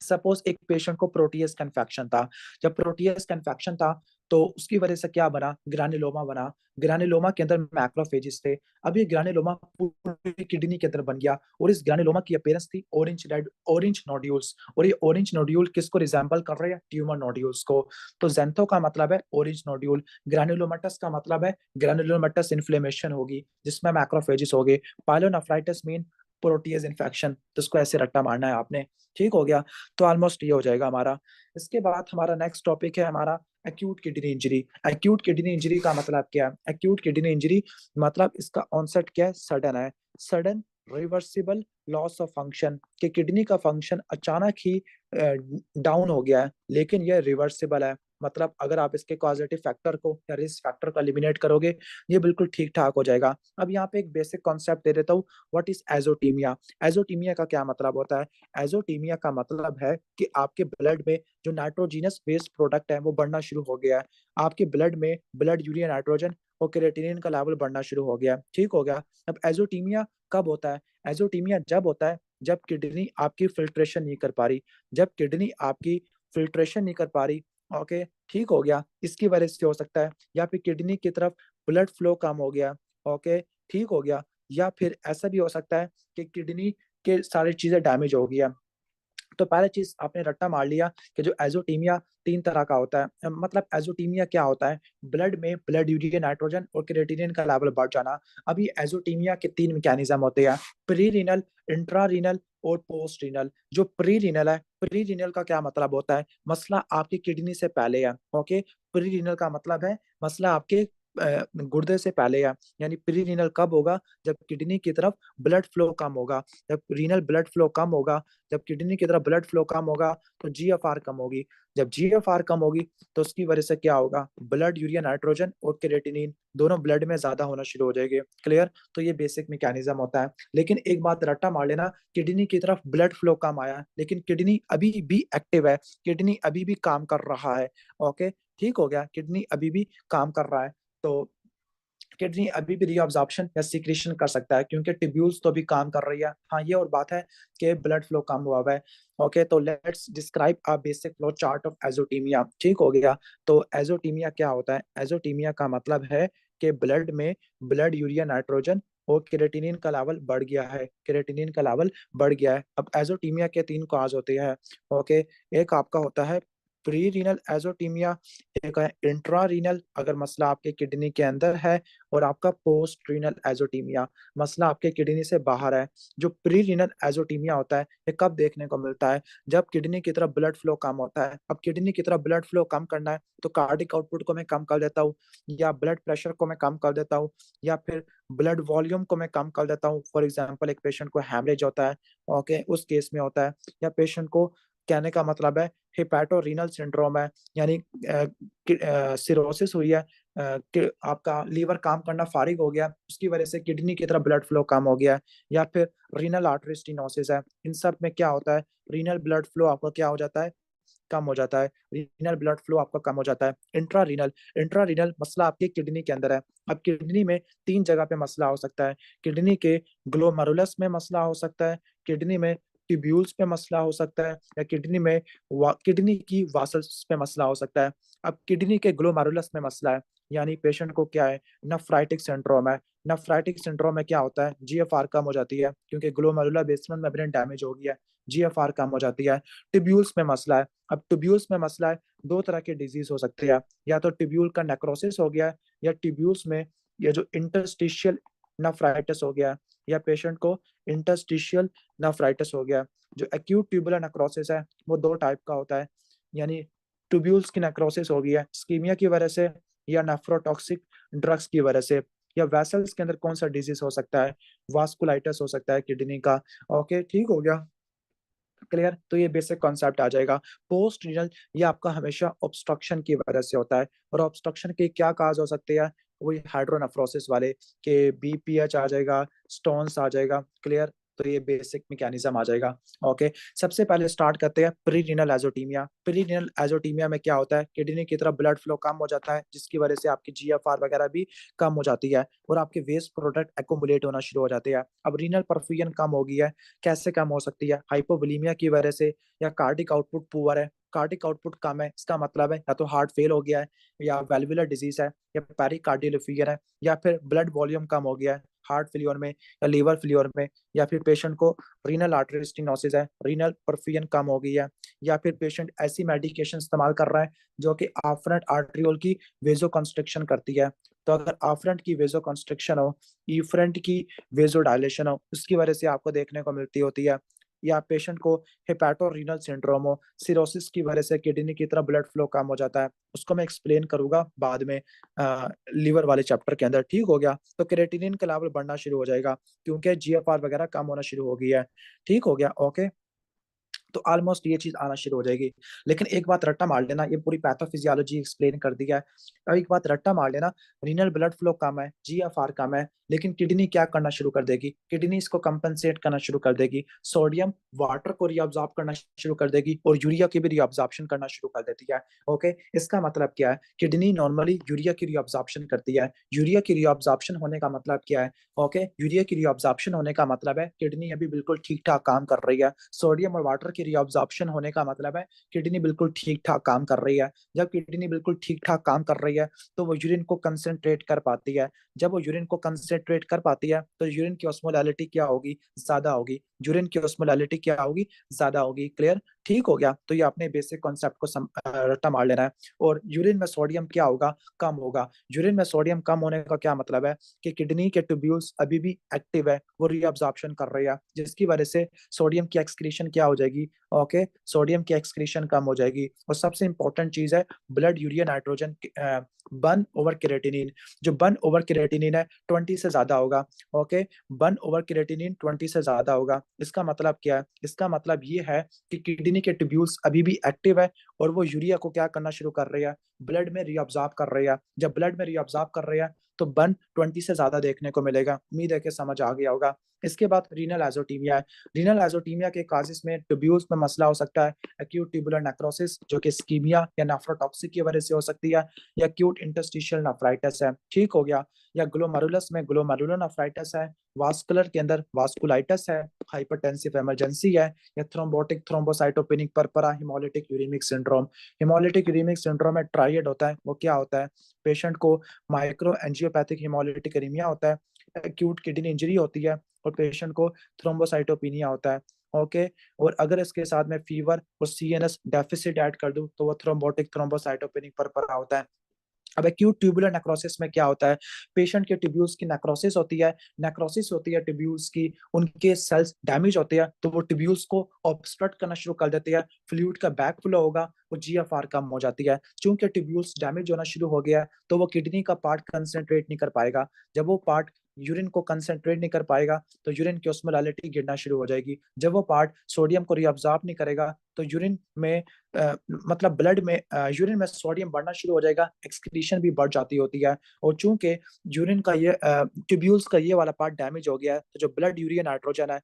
सपोज एक पेशेंट को प्रोटीएस का इन्फेक्शन था, जब प्रोटीएस का इन्फेक्शन था तो उसकी वजह से क्या बना, ग्रानुलोमा बना। ग्रानुलोमा के अंदर मैक्रोफेजेस थे। अब ये ग्रानुलोमा पूरी किडनी के अंदर बन गया, और इस ग्रानुलोमा की अपीयरेंस थी ऑरेंज रेड, ऑरेंज नोड्यूल्स, और ये ऑरेंज नोड्यूल किसको रिजेंबल कर रहे हैं, ट्यूमर नोड्यूल्स को। तो ज़ैंथो का मतलब है ऑरेंज नोड्यूल, ग्रानुलोमेटस का मतलब है ग्रानुलोमेटस इन्फ्लेमेशन होगी जिसमें मैक्रोफेजेस हो गए, पायलोनेफ्राइटिस मीन प्रोटीज इन्फेक्शन, तो इसको ऐसे रट्टा मारना है आपने। ठीक हो गया, तो ऑलमोस्ट ये हो जाएगा हमारा। इसके बाद हमारा नेक्स्ट टॉपिक है हमारा acute kidney injury. Acute kidney injury का मतलब क्या है? एक्यूट किडनी इंजरी मतलब इसका ऑनसेट क्या है, सडन है, sudden reversible loss of function, कि किडनी का फंक्शन अचानक ही डाउन हो गया है, लेकिन यह रिवर्सिबल है। मतलब अगर आप इसके कॉजेटिव फैक्टर को या रिस्क फैक्टर को एलिमिनेट करोगे, ये बिल्कुल ठीक ठाक हो जाएगा। अब यहाँ पे एक बेसिक कॉन्सेप्ट दे देता हूँ, व्हाट इज एजोटीमिया। एजोटीमिया का क्या मतलब होता है? एजोटीमिया का मतलब है कि आपके ब्लड में जो नाइट्रोजीनस वेस्ट प्रोडक्ट है वो बढ़ना शुरू हो गया है। आपके ब्लड में ब्लड यूरिया नाइट्रोजन और क्रिएटिनिन का लेवल बढ़ना शुरू हो गया। ठीक हो गया। अब एजोटीमिया कब होता है? एजोटीमिया जब होता है जब किडनी आपकी फिल्ट्रेशन नहीं कर पा रही, जब किडनी आपकी फिल्ट्रेशन नहीं कर पा रही। ओके, ठीक हो गया, इसकी वजह से हो सकता है, या फिर किडनी की तरफ ब्लड फ्लो कम हो गया। ओके, ठीक हो गया, या फिर ऐसा भी हो सकता है कि किडनी के सारी चीजें डैमेज हो गया। तो पहले चीज आपने रट्टा मार लिया कि जो एजोटीमिया तीन तरह का होता है। मतलब एजोटीमिया क्या होता है? ब्लड में ब्लड यूरिया नाइट्रोजन और क्रिएटिनिन का लेवल बढ़ जाना। अब ये एजोटीमिया के तीन मैकेनिज्म होते हैं, प्री रीनल, इंट्रा रीनल और पोस्ट रीनल। जो प्री रीनल है, प्री रीनल का क्या मतलब होता है? मसला आपकी किडनी से पहले है। ओके, प्री रीनल का मतलब है मसला आपके गुर्दे से पहले है। यानी प्री रीनल कब होगा? जब किडनी की तरफ ब्लड फ्लो कम होगा। जब रीनल ब्लड फ्लो कम होगा, जब किडनी की तरफ ब्लड फ्लो कम होगा तो जीएफआर कम होगी। जब जीएफआर कम होगी तो उसकी वजह से क्या होगा? ब्लड यूरिया नाइट्रोजन और क्रिएटिनिन दोनों ब्लड में ज्यादा होना शुरू हो जाएंगे। क्लियर? तो ये बेसिक मैकेनिज्म होता है। लेकिन एक बात रट्टा मार लेना, किडनी की तरफ ब्लड फ्लो कम आया लेकिन किडनी अभी भी एक्टिव है, किडनी अभी भी काम कर रहा है। ओके, ठीक हो गया, किडनी अभी भी काम कर रहा है। तो किडनी अभी भी रीअब्जॉर्प्शन या सीक्रेशन कर सकता है क्योंकि ट्यूब्यूल्स तो भी काम कर रही है। हाँ, ये और बात है कि ब्लड फ्लो कम हुआ हुआ है। ओके, तो let's describe a basic flow chart of azotaemia. ठीक हो गया। तो एजोटीमिया क्या होता है? एजोटीमिया का मतलब है कि ब्लड में ब्लड यूरिया नाइट्रोजन और क्रिएटिनिन का लेवल बढ़ गया है, क्रिएटिनिन का लेवल बढ़ गया है। अब एजोटीमिया के तीन कॉज होते हैं। ओके, एक आपका होता है प्री रीनल एजोटीमिया, एक है इंट्रा रीनल अगर मसला आपके किडनी के अंदर है, और आपका पोस्ट रीनल एजोटीमिया, मसला आपके किडनी से बाहर है। जो प्री रीनल एजोटीमिया होता है ये कब देखने को मिलता है? जब किडनी की तरफ ब्लड फ्लो कम होता है। अब किडनी की तरफ ब्लड फ्लो कम करना है तो कार्डिक आउटपुट को मैं कम कर देता हूँ, या ब्लड प्रेशर को मैं कम कर देता हूँ, या फिर ब्लड वॉल्यूम को मैं कम कर देता हूँ। फॉर एग्जाम्पल एक पेशेंट को हैमरेज होता है, ओके, उस केस में होता है। या पेशेंट को, कहने का मतलब है हेपेटोरीनल सिंड्रोम है, यानी सिरोसिस हुई है, कि आपका लीवर काम करना फारिग हो गया, उसकी वजह से किडनी की तरफ ब्लड फ्लो कम हो गया है। या फिर रीनल आर्टरी स्टेनोसिस है। इन सब में क्या होता है? रीनल ब्लड फ्लो आपका क्या हो जाता है? कम हो जाता है। रीनल ब्लड फ्लो आपका कम हो जाता है। इंट्रा रीनल, इंट्रा रीनल मसला आपके किडनी के अंदर है। अब किडनी में तीन जगह पे मसला हो सकता है। किडनी के ग्लोमेरुलस में मसला हो सकता है, किडनी में ट्यूब्यूल्स पे मसला हो सकता है, या किडनी में किडनी की वासल्स पे मसला हो सकता है। अब किडनी के ग्लोमेरुलस में मसला है, यानी पेशेंट को क्या है, नेफ्राइटिक सिंड्रोम है। नेफ्राइटिक सिंड्रोम में क्या होता है, जीएफआर कम हो जाती है क्योंकि ग्लोमेरुलर बेसमेंट मेम्ब्रेन डैमेज हो गया है, जीएफआर कम हो जाती है। ट्यूब्यूल्स में मसला है। अब ट्यूब्यूल्स में मसला है, दो तरह की डिजीज हो सकती है, या तो ट्यूब्यूल का नेक्रोसिस हो गया है, या ट्यूब्यूल्स में ये जो इंटरस्टिशियल नेफ्राइटिस हो गया है, या पेशेंट को इंटरस्टिशियल नेफ्राइटिस हो गया है। जो एक्यूट ट्यूबुलर नेक्रोसिस है वो दो टाइप का होता है, यानी ट्यूब्यूल्स की नेक्रोसिस हो गई है स्कीमिया की वजह से, या नेफ्रोटॉक्सिक ड्रग्स की वजह से, या वेसल्स के अंदर कौन सा डिजीज हो सकता है, वास्कुलाइटिस हो सकता है किडनी का। ओके, ठीक हो गया, क्लियर। तो ये बेसिक कॉन्सेप्ट आ जाएगा। पोस्ट रीनल ये आपका हमेशा ऑब्स्ट्रक्शन की वजह से होता है, और ऑब्स्ट्रक्शन के क्या काज हो सकते हैं, वही हाइड्रोनेफ्रोसिस वाले के बीपीएच आ जाएगा, स्टोन्स आ जाएगा, क्लियर। तो ये बेसिक मैकेनिज्म आ जाएगा। ओके, सबसे पहले स्टार्ट करते हैं pre renal azotaemia. Pre renal azotaemia में क्या होता है, किडनी की तरफ ब्लड फ्लो कम हो जाता है, जिसकी वजह से आपकी जीएफआर वगैरह भी कम हो जाती है, और आपके वेस्ट प्रोडक्ट एक्यूमुलेट होना शुरू हो जाते हैं। अब रीनल परफ्यूजन कम हो गई है, कैसे कम हो सकती है, हाइपोवोलीमिया की वजह से, या कार्डिक आउटपुट पुअर है, कार्डिक आउटपुट कम है, इसका मतलब है या तो हार्ट फेल हो गया है, या वेल्वुलर डिजीज है, या पेरिकार्डियल फेलियर है, या फिर ब्लड वॉल्यूम कम हो गया है हार्ट फेलियर में या लीवर फेलियर में, या फिर पेशेंट को रीनल आर्टरी स्टेनोसिस है, रीनल परफ्यूजन कम हो गई है, या फिर पेशेंट ऐसी मेडिकेशन इस्तेमाल कर रहा है जो कि आफ्रेंट आर्ट्रियोल की वेजो कंस्ट्रिक्शन करती है। तो अगर आफ्रेंट की वेजो कंस्ट्रिक्शन हो, ईफ्रेंट की वेजो डायलेशन हो, उसकी वजह से आपको देखने को मिलती होती है। या पेशेंट को हेपेटोरीनल सिंड्रोम हो, सिरोसिस की वजह से किडनी की तरफ ब्लड फ्लो कम हो जाता है, उसको मैं एक्सप्लेन करूंगा बाद में लीवर वाले चैप्टर के अंदर, ठीक हो गया। तो क्रेटिनिन का लेवल बढ़ना शुरू हो जाएगा क्योंकि जीएफआर वगैरह कम होना शुरू हो गई है, ठीक हो गया। ओके, तो ऑलमोस्ट ये चीज आना शुरू हो जाएगी। लेकिन एक बात रट्टा मार लेना, ये पूरी पैथोफिजियोलॉजी एक्सप्लेन कर दिया है। अब एक बात रट्टा मार लेना, रीनल ब्लड फ्लो कम है, जीएफआर कम है, लेकिन किडनी क्या करना शुरू कर देगी, किडनी इसको कंपनसेट करना शुरू कर देगी, सोडियम वाटर को रीअब्जॉर्ब करना शुरू कर देगी, और यूरिया की भी रीअब्जॉर्प्शन करना शुरू कर देती है। ओके, इसका मतलब क्या है, किडनी नॉर्मली यूरिया की रीअब्जॉर्प्शन करती है। यूरिया की रीअब्जॉर्प्शन होने का मतलब क्या है, ओके, यूरिया की रीअब्जॉर्प्शन होने का मतलब है किडनी अभी बिल्कुल ठीक ठाक काम कर रही है। सोडियम और वाटर की रीअब्जॉर्प्शन होने का मतलब है किडनी बिल्कुल ठीक ठाक काम कर रही है। जब किडनी बिल्कुल ठीक ठाक काम कर रही है तो वो यूरिन को कंसेंट्रेट कर पाती है। जब वो यूरिन को कंसेंट्रेट कर पाती है तो यूरिन की ऑस्मोलैलिटी क्या होगी, ज्यादा होगी। यूरिन की ऑस्मोलैलिटी क्या होगी, ज्यादा होगी, क्लियर, ठीक हो गया। तो ये आपने बेसिक कॉन्सेप्ट को रट्टा मार लेना है। और यूरिन में सोडियम क्या होगा, कम होगा। यूरिन में सोडियम कम होने का क्या मतलब है कि किडनी के ट्यूब्यूल्स अभी भी एक्टिव है, वो रीअब्जॉर्प्शन कर रही है, जिसकी वजह से सोडियम की एक्सक्रीशन क्या हो जाएगी, ओके, सोडियम की एक्सक्रीशन कम हो जाएगी। और सबसे इंपॉर्टेंट चीज है blood urea nitrogen burn over creatinine. जो बर्न ओवर क्रिएटिनिन है 20 से ज्यादा होगा, ओके, बर्न ओवर क्रिएटिनिन 20 से ज्यादा होगा। इसका मतलब क्या है, इसका मतलब ये है कि किडनी के ट्यूब्यूल्स अभी भी एक्टिव है, और वो यूरिया को क्या करना शुरू कर रही है, ब्लड में रीअब्जॉर्ब कर रही है। जब ब्लड में रीअब्जॉर्ब कर रही है तो बर्न 20 से ज्यादा देखने को मिलेगा। उम्मीद है कि समझ आ गया होगा। इसके बाद रीनल एजोटीमिया है। रीनल एजोटीमिया के काजिस में ट्यूब्यूल्स में मसला हो सकता है, एक्यूट ट्यूबुलर नेक्रोसिस जो कि स्कीमिया या नेफ्रोटॉक्सिक की वजह से हो सकती है, या एक्यूट इंटरस्टिशियल नेफ्राइटिस है, ठीक हो गया। या ग्लोमेरुलस में ग्लोमेरुलर नेफ्राइटिस है, वास्कुलर के अंदर वास्कुलाइटिस है, हाइपरटेंसिव इमरजेंसी है, या thrombotic thrombocytopenic purpura hemolytic uremic syndrome. Hemolytic uremic syndrome में ट्राइएड होता है, वो क्या होता है, पेशेंट को माइक्रो एंजियोपैथिक हेमोलिटिक एनीमिया होता है, एक्यूट किडनी इंजरी होती है, और पेशेंट को थ्रोम्बोसाइटोपिनिया होता है, ओके। और अगर इसके साथ में फीवर और सीएनएस डेफिसिट ऐड कर दूं तो वो थ्रोम्बोटिक थ्रोम्बोसाइटोपेनिक परपरा होता है। अब एक्यूट ट्यूबुलर नेक्रोसिस में क्या होता है, पेशेंट के ट्यूब्यूल्स की नेक्रोसिस होती है, नेक्रोसिस होती है ट्यूब्यूल्स की, उनके सेल्स डैमेज होते हैं, तो वो ट्यूब्यूल्स को ऑब्स्ट्रक्ट करना शुरू कर देते हैं, फ्लूइड का बैक फ्लो होगा, वो जीएफआर कम हो जाती है। चूंकि ट्यूब्यूल्स डैमेज होना शुरू हो गया है तो वो किडनी का पार्ट कंसेंट्रेट नहीं कर पाएगा। जब वो पार्ट यूरिन को कंसेंट्रेट नहीं कर पाएगा तो यूरिन की ऑस्मोलैलिटी गिरना शुरू हो जाएगी। जब वो पार्ट सोडियम को रीअब्जॉर्ब नहीं करेगा तो यूरिन में मतलब ब्लड में यूरिन में सोडियम बढ़ना शुरू हो जाएगा, एक्सक्रीशन भी बढ़ जाती होती है। और चूंकि यूरिन का ये ट्यूब्यूल्स का ये वाला पार्ट डैमेज हो गया है तो जो ब्लड यूरिया नाइट्रोजन है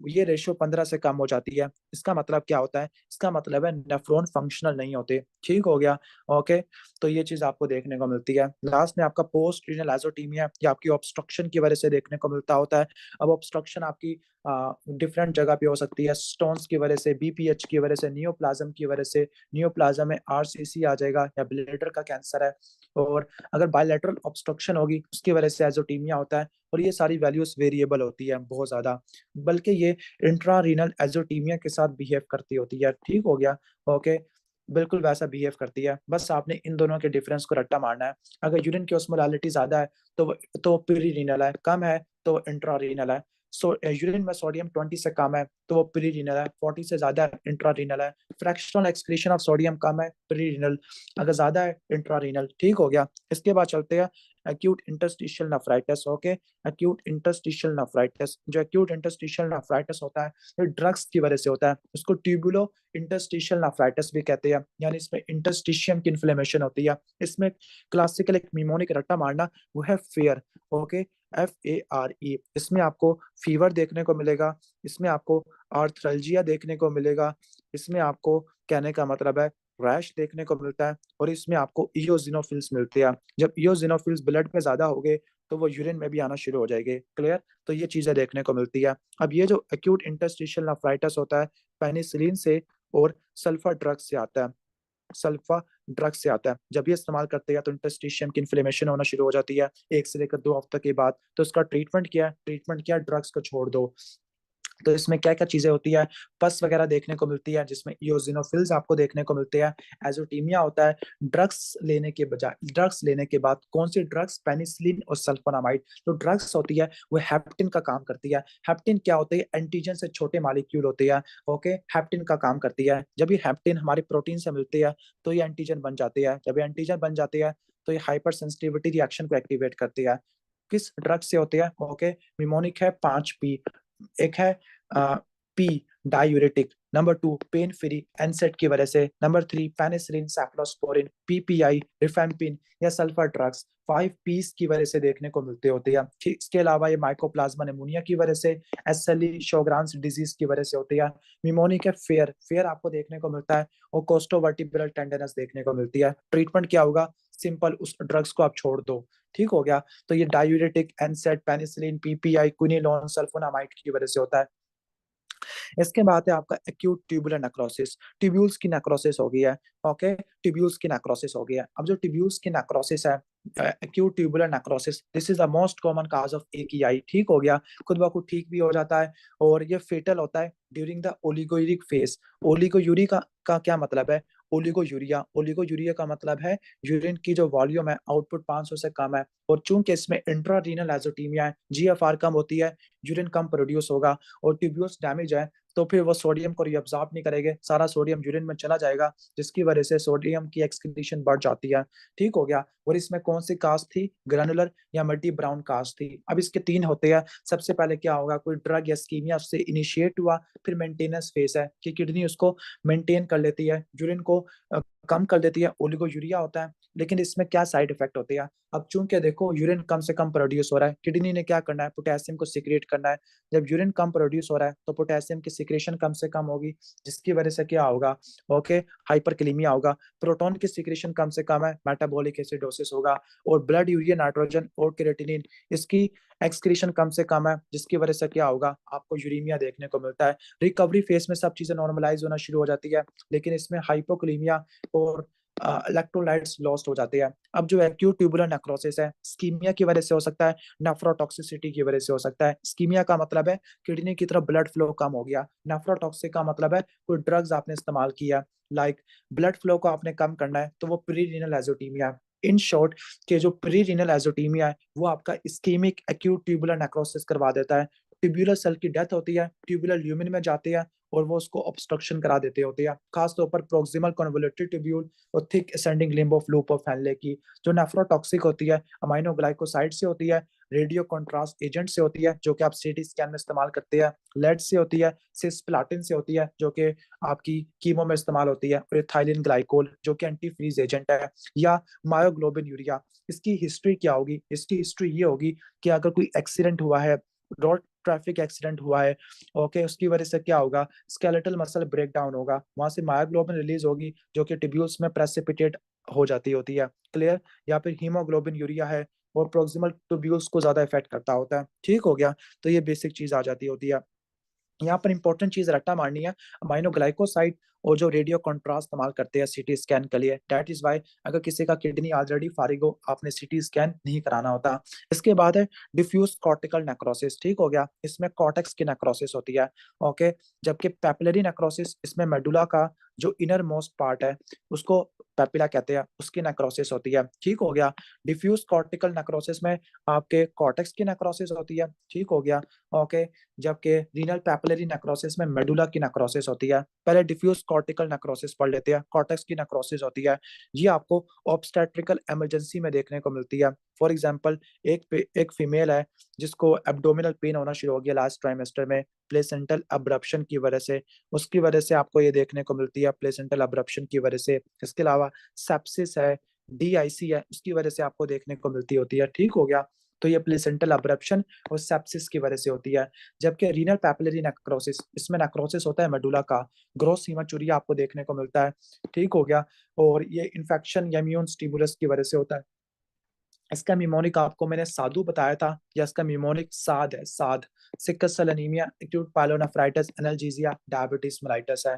ये रेशियो 15 से कम हो जाती है। इसका मतलब क्या होता है, इसका मतलब है नेफ्रॉन फंक्शनल नहीं होते, ठीक हो गया, ओके। तो ये चीज आपको देखने को मिलती है। लास्ट में आपका पोस्ट रीनल एजोटीमिया, ये आपकी ऑब्स्ट्रक्शन की वजह से देखने को मिलता होता है। अब ऑब्स्ट्रक्शन आपकी डिफरेंट जगह पे हो सकती है, स्टोन्स की वजह से, बीपीएच की वजह से, नियोप्लाज्म की वजह से, से नियोप्लाज्म में आरसीसी आ जाएगा या ब्लैडर का कैंसर है। और अगर बायलैटरल ऑब्स्ट्रक्शन होगी उसकी वजह से एजोटीमिया होता है। और ये सारी वैल्यूज वेरिएबल होती है बहुत ज्यादा, बल्कि ये इंट्रारीनल एजोटीमिया के साथ बिहेव करती होती है। ठीक हो गया? ओके, बिल्कुल वैसा बिहेव करती है। बस आपने इन दोनों के डिफरेंस को रट्टा मारना है। अगर यूरिन की ऑस्मोलारिटी ज्यादा है तो पेरीरीनल है, कम है तो इंट्रारीनल है। यूरिन में सोडियम 20 से कम है तो वो पेरीरीनल है, 40 से ज्यादा है इंट्रारीनल है। फ्रैक्शनल एक्सक्रीशन ऑफ सोडियम कम है पेरीरीनल, अगर ज्यादा है इंट्रारीनल। ठीक हो गया? इसके बाद चलते हैं acute interstitial nephritis। Okay, acute interstitial nephritis, जो acute interstitial nephritis होता है ये ड्रग्स की वजह से होता है। उसको ट्यूबुलो इंटरस्टिशियल नेफ्राइटिस भी कहते हैं, यानी इसमें इंटरस्टिशियम की इन्फ्लेमेशन होती है। इसमें क्लासिकल एक निमोनिक रट्टा मारना वो है फेयर। Okay, FARE। इसमें आपको फीवर देखने को मिलेगा, इसमें आपको आर्थ्रल्जिया देखने को मिलेगा, इसमें आपको कहने का मतलब है रैश देखने को मिलता है, और इसमें आपको इयोजिनोफिल्स मिलते हैं। जब इयोजिनोफिल्स ब्लड में ज्यादा हो गए तो वो यूरिन में भी आना शुरू हो जाएंगे। क्लियर? तो ये चीजें देखने को मिलती है। अब ये जो एक्यूट इंटरस्टिशियल नेफ्राइटिस होता है पेनिसिलिन से और सल्फा ड्रग से आता है। सल्फा ड्रग से आता है। जब ये इस्तेमाल करते हैं तो इंटरस्टिशियम की इन्फ्लेमेशन होना शुरू हो जाती है 1 से लेकर 2 हफ्ते के बाद। तो इसका ट्रीटमेंट क्या है? ट्रीटमेंट क्या है? ड्रग्स को छोड़ दो। तो इसमें क्या क्या चीजें होती है? पस वगैरह देखने को मिलती है जिसमें इयोजिनोफिल्स आपको देखने को मिलते हैं। एजोटीमिया होता है ड्रग्स लेने के बजाय, ड्रग्स लेने के बाद कौन सी ड्रग्स? पेनिसिलिन और सल्फोनामाइड। जो ड्रग्स होती है वो हेप्टिन का काम करती है। हेप्टिन क्या होती है? एंटीजन से छोटे मालिक्यूल होते हैं। ओके, हेप्टिन का काम करती है। जब ये हेप्टिन हमारे प्रोटीन से मिलती है तो ये एंटीजन बन जाती है। जब ये एंटीजन बन जाती है तो ये हाइपर सेंसिटिविटी रिएक्शन को एक्टिवेट करती है। किस ड्रग से होती है? ओके, निमोनिक है 5P। एक है P diuretic, number 2 pain free NSAID की वजह से, number 3 penicillin cyclosporine PPI rifampin या सल्फर ड्रग्स 5 पीस की वजह से देखने को मिलते होते हैं। इसके अलावा ये माइकोप्लाज्मा निमोनिया की वजह से, एसएलई शोग्रान्स डिजीज की वजह से होती है। निमोनिक है फेयर, फेयर आपको देखने को मिलता है, और कोस्टोवर्टिब्रल टेंडरनेस देखने को मिलती है। ट्रीटमेंट क्या होगा? सिंपल, उस ड्रग्स को आप छोड़ दो। ठीक हो गया? तो ये डायूरेटिक एनसेट पेनिसिलिन PPI क्विनिलोन सल्फोनामाइड की वजह से होता है। इसके बाद है आपका एक्यूट ट्यूबुलर नेक्रोसिस। ट्यूब्यूल्स की नेक्रोसिस हो गई है। ओके, ट्यूब्यूल्स की नेक्रोसिस हो गई है। अब जो ट्यूब्यूल्स की नेक्रोसिस है, acute tubular necrosis, this is the most common cause of AKI। ठीक हो गया? खुद ब खुद ठीक भी हो जाता है, और ये फेटल होता है ड्यूरिंग द ओलिगोयूरिक फेज। ओलिगोयूरी का क्या मतलब है? ओलिगोयूरिया, ओलिगोयूरिया का मतलब है यूरिन की जो वॉल्यूम है आउटपुट 500 से कम है, और चूंकि इसमें इंट्रारीनल एजोटीमिया है, GFR कम होती है, यूरिन कम प्रोड्यूस होगा, और ट्यूब्यूल्स डैमेज है तो फिर वो सोडियम को रिअब्सॉर्ब नहीं करेंगे, सारा सोडियम यूरिन में चला जाएगा, जिसकी वजह से सोडियम की एक्सक्रीशन बढ़ जाती है। ठीक हो गया? और इसमें कौन सी कास्ट थी? ग्रैनुलर या मल्टी ब्राउन कास्ट थी। अब इसके 3 होते हैं। सबसे पहले क्या होगा? कोई ड्रग या स्कीमिया उससे इनिशिएट हुआ, फिर मेंटेनेंस फेज है कि किडनी उसको मेंटेन कर लेती है, यूरिन को कम कर देती है, ओलिगोयूरिया होता है। लेकिन इसमें क्या साइड इफेक्ट होते हैं? अब चूंकि देखो यूरिन कम से कम प्रोड्यूस हो रहा है, किडनी ने क्या करना है? पोटेशियम को सिक्रिएट करना है। जब यूरिन कम प्रोड्यूस हो रहा है तो पोटेशियम की सिक्रेशन कम से कम होगी, जिसकी वजह से क्या होगा? ओके, हाइपरकैलेमिया होगा। प्रोटॉन की सिक्रेशन कम से कम है, मेटाबॉलिक एसिडोसिस होगा। और ब्लड यूरिया नाइट्रोजन और क्रिएटिनिन, इसकी एक्सक्रीशन कम से कम है, जिसकी वजह से क्या होगा? आपको यूरीमिया देखने को मिलता है। रिकवरी फेज में सब चीजें नॉर्मलाइज होना शुरू हो जाती है, लेकिन इसमें हाइपोकलीमिया और इलेक्ट्रोलाइट्स लॉस्ट हो जाते हैं। अब जो एक्यूट ट्यूबुलर नेक्रोसिस है, स्कीमिया की वजह से हो सकता है, नेफ्रोटॉक्सिसिटी की वजह से हो सकता है। स्कीमिया का मतलब है किडनी की तरफ ब्लड फ्लो कम हो गया। नेफ्रोटॉक्सिक का मतलब है कोई ड्रग्स आपने इस्तेमाल किया, लाइक ब्लड फ्लो को आपने कम करना है, तो वो प्रीरीनल एजोटीमिया। इन शॉर्ट, के जो प्रीरीनल एजोटीमिया है वो आपका इस्कीमिक एक्यूट ट्यूबुलर नेक्रोसिस करवा देता है। ट्यूबुलर सेल की डेथ होती है, ट्यूबुलर ल्यूमिन में जाते हैं, और वो उसको ऑब्स्ट्रक्शन करा देते होते हैं, खासतौर पर प्रोक्सिमल कन्वोल्यूटेड ट्यूब्यूल और thick ascending limb of loop of Henle की। जो नेफ्रोटॉक्सिक होती है, अमाइनो ग्लाइकोसाइड से होती है, रेडियो कॉन्ट्रास्ट एजेंट से होती है जो कि आप सीटी स्कैन में इस्तेमाल करते हैं, लेड से होती है, सिस्प्लाटिन से होती है जो कि आपकी कीमो में इस्तेमाल होती है, और इथाइलिन ग्लाइकोल जो कि एंटी फ्रीज एजेंट है, या मायोग्लोबिन यूरिया। इसकी हिस्ट्री क्या होगी? इसकी हिस्ट्री ये होगी कि अगर कोई एक्सीडेंट हुआ है, रोड ट्रैफिक एक्सीडेंट हुआ है, ओके, उसकी वजह से क्या होगा? स्केलेटल मसल ब्रेक डाउन होगा, वहां से मायोग्लोबिन रिलीज होगी जो कि टिब्यूल्स में प्रेसिपिटेट हो जाती होती है। क्लियर? या फिर हीमोग्लोबिन यूरिया है, और प्रोक्सिमल ट्यूब्यूल्स को ज्यादा इफेक्ट करता होता है। ठीक हो गया? तो ये बेसिक चीज आ जाती होती है। यहाँ पर इंपॉर्टेंट चीज रट्टा मारनी है, अमाइनो ग्लाइकोसाइड और जो रेडियो कॉन्ट्रास्ट इस्तेमाल करते हैं सीटी स्कैन के लिए, दैट इज वाई अगर किसी का किडनी ऑलरेडी फारिग हो, आपने सीटी स्कैन नहीं कराना होता। इसके बाद है डिफ्यूज कॉर्टिकल नेक्रोसिस, ठीक हो गया, इसमें कॉर्टेक्स की नेक्रोसिस होती है। ओके, जबकि पेपिलरी नेक्रोसिस, इसमें मेडुला का जो इनर मोस्ट पार्ट है उसको पेपिला कहते हैं, उसकी नेक्रोसिस होती है, ठीक हो गया। डिफ्यूज कॉर्टिकल नेक्रोसिस में आपके कॉर्टेक्स की नेक्रोसिस होती है, ठीक हो गया। ओके, जबकि रीनल पैपिलरी नेक्रोसिस में मेडुला की नेक्रोसिस होती है। पहले डिफ्यूज कॉर्टिकल नेक्रोसिस पढ़ लेते हैं, कॉर्टेक्स की नेक्रोसिस होती है, ये आपको ऑब्स्टेट्रिकल इमरजेंसी में देखने को मिलती है। फॉर एग्जांपल, एक फीमेल है जिसको एब्डोमिनल पेन होना शुरू हो गया लास्ट ट्राइमेस्टर में प्लेसेंटल अब्रप्शन की वजह से, उसकी वजह से आपको ये देखने को मिलती है प्लेसेंटल अब्रप्शन की वजह से। इसके अलावा सेप्सिस है, डीआईसी है, उसकी वजह से आपको देखने को मिलती होती है, ठीक हो गया। तो ये प्लेसेंटल अब्रप्शन और सेप्सिस की वजह से होती है। जबकि रीनल पैपिलरी नेक्रोसिस, इसमें नेक्रोसिस होता है मेडुला का, ग्रोस हीमाचुरिया आपको देखने को मिलता है, ठीक हो गया। और ये इन्फेक्शन या इम्यून स्टिमुलस की वजह से होता है। इसका निमोनिक आपको मैंने साधु बताया था, या इसका निमोनिक साद है, SAAD. Sickle cell anaemia, acute pyelonephritis, analgesia, diabetes mellitus है।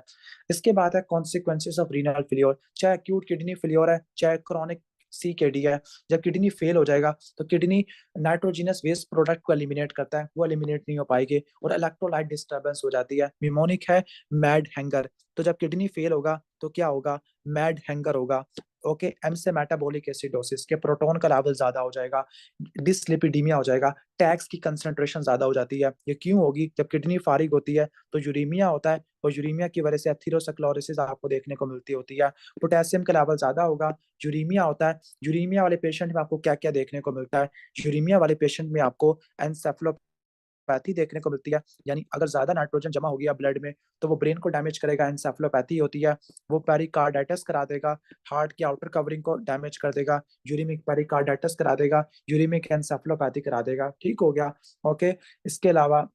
इसके बाद है कॉन्सिक्वेंसेस ऑफ रीनल फेलियर, चाहे एक्यूट किडनी फेलियर है चाहे क्रोनिक सीकेडी है। जब किडनी फेल हो जाएगा तो किडनी नाइट्रोजिनस वेस्ट प्रोडक्ट को एलिमिनेट करता है, वो एलिमिनेट नहीं हो पाएगी और इलेक्ट्रोलाइट डिस्टर्बेंस हो जाती है। निमोनिक है मैड हैंगर, तो जब किडनी फेल होगा तो क्या होगा, मैड हैंगर होगा। ओके, एम से मेटाबॉलिक एसिडोसिस के प्रोटॉन का लेवल ज्यादा हो जाएगा, डिसलिपिडीमिया हो जाएगा, टैक्स की कंसंट्रेशन ज्यादा हो जाती है। ये क्यों होगी, जब किडनी फारिग होती है तो यूरीमिया होता है, और यूरीमिया की वजह से एथेरोस्क्लेरोसिस आपको देखने को मिलती होती है। पोटेशियम का लेवल ज्यादा होगा, यूरीमिया होता है। यूरीमिया वाले पेशेंट में आपको क्या क्या देखने को मिलता है, यूरीमिया वाले पेशेंट में आपको एनसेफेलो पैथी देखने को मिलती है, यानी अगर ज्यादा नाइट्रोजन जमा हो गया ब्लड में तो वो ब्रेन को डैमेज करेगा, एनसेफेलोपैथी होती है। वो पेरिकार्डाइटिस करा देगा, हार्ट की आउटर कवरिंग को डैमेज कर देगा, यूरिमिक पेरिकार्डाइटिस करा देगा, यूरिमिक एनसेफेलोपैथी करा देगा, ठीक हो गया। ओके, इसके अलावा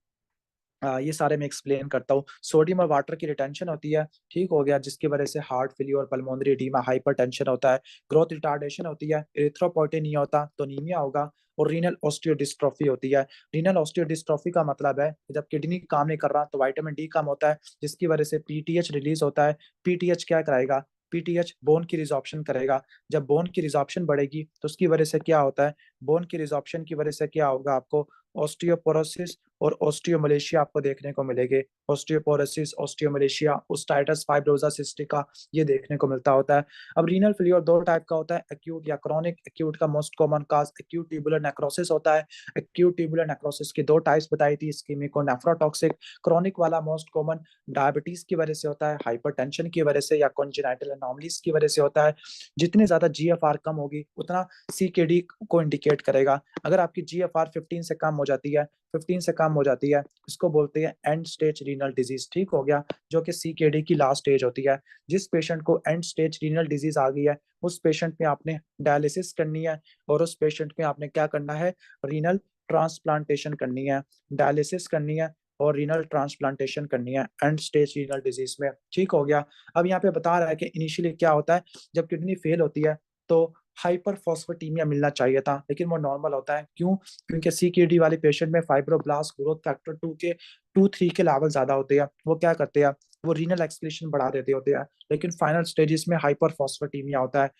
ये सारे मैं एक्सप्लेन करता हूँ। सोडियम और वाटर की रिटेंशन होती है, ठीक हो गया, जिसकी वजह से heart failure, pulmonary oedema, hypertension होता है। ग्रोथ रिटार्डेशन होती है, एरिथ्रोपोइटिन होता तो नीमिया होगा। और रीनल ऑस्टियोडिस्ट्रोफी होती है। रीनल ऑस्टियोडिस्ट्रोफी का मतलब है कि जब किडनी काम नहीं कर रहा तो विटामिन डी कम होता है, जिसकी वजह से पीटीएच रिलीज होता है। पीटीएच क्या कराएगा, पीटीएच बोन की रिजॉर्प्शन करेगा। जब बोन की रिजॉर्प्शन बढ़ेगी तो उसकी वजह से क्या होता है, बोन की रिजॉर्प्शन की वजह से क्या होगा, आपको ऑस्टियोपोरोसिस और ऑस्टियोमलेशिया आपको देखने को मिलेगी। ऑस्टियोपोरोसिस, ऑस्टियोमलेशिया, ओस्टाइटिस फाइब्रोसा सिस्टिका, ये देखने को मिलता होता है। अब रीनल फेलियर दो टाइप का होता है, एक्यूट या क्रॉनिक। एक्यूट का most common cause acute tubular necrosis होता है। एक्यूट ट्यूबुलर नेक्रोसिस की दो टाइप्स बताई थी, इस्कीमिक और नेफ्रोटॉक्सिक। क्रॉनिक वाला मोस्ट कॉमन डायबिटीज की वजह से होता है, हाइपरटेंशन की वजह से, या कॉन्जेनाइटल एनोमलीज की वजह से होता है। जितनी ज्यादा जीएफआर कम होगी उतना सीकेडी को इंडिकेट करेगा। अगर आपकी जीएफआर 15 से कम हो जाती है, 15 से कम हो जाती है, इसको बोलते हैं एंड स्टेज रीनल डिजीज, ठीक हो गया, जो कि सीकेडी की लास्ट स्टेज होती है। जिस पेशेंट को एंड स्टेज रीनल डिजीज आ गई है उस पेशेंट में आपने डायलिसिस करनी है, और उस पेशेंट में आपने क्या करना है, रीनल ट्रांसप्लांटेशन करनी है, डायलिसिस करनी है और रीनल ट्रांसप्लांटेशन करनी है एंड स्टेज रीनल डिजीज में, ठीक हो गया। अब यहाँ पे बता रहा है कि इनिशियली क्या होता है, जब किडनी फेल होती है तो हाइपरफॉस्फेटीमिया मिलना चाहिए था, लेकिन वो नॉर्मल होता है। क्यों, क्योंकि सीकेडी वाले पेशेंट में फाइब्रोब्लास्ट ग्रोथ फैक्टर 2 3 के लेवल ज्यादा होते हैं। वो क्या करते हैं, वो रीनल एक्सक्रीशन बढ़ा देते होते हैं, लेकिन फाइनल स्टेजेस में हाइपरफॉस्फेटीमिया होता है।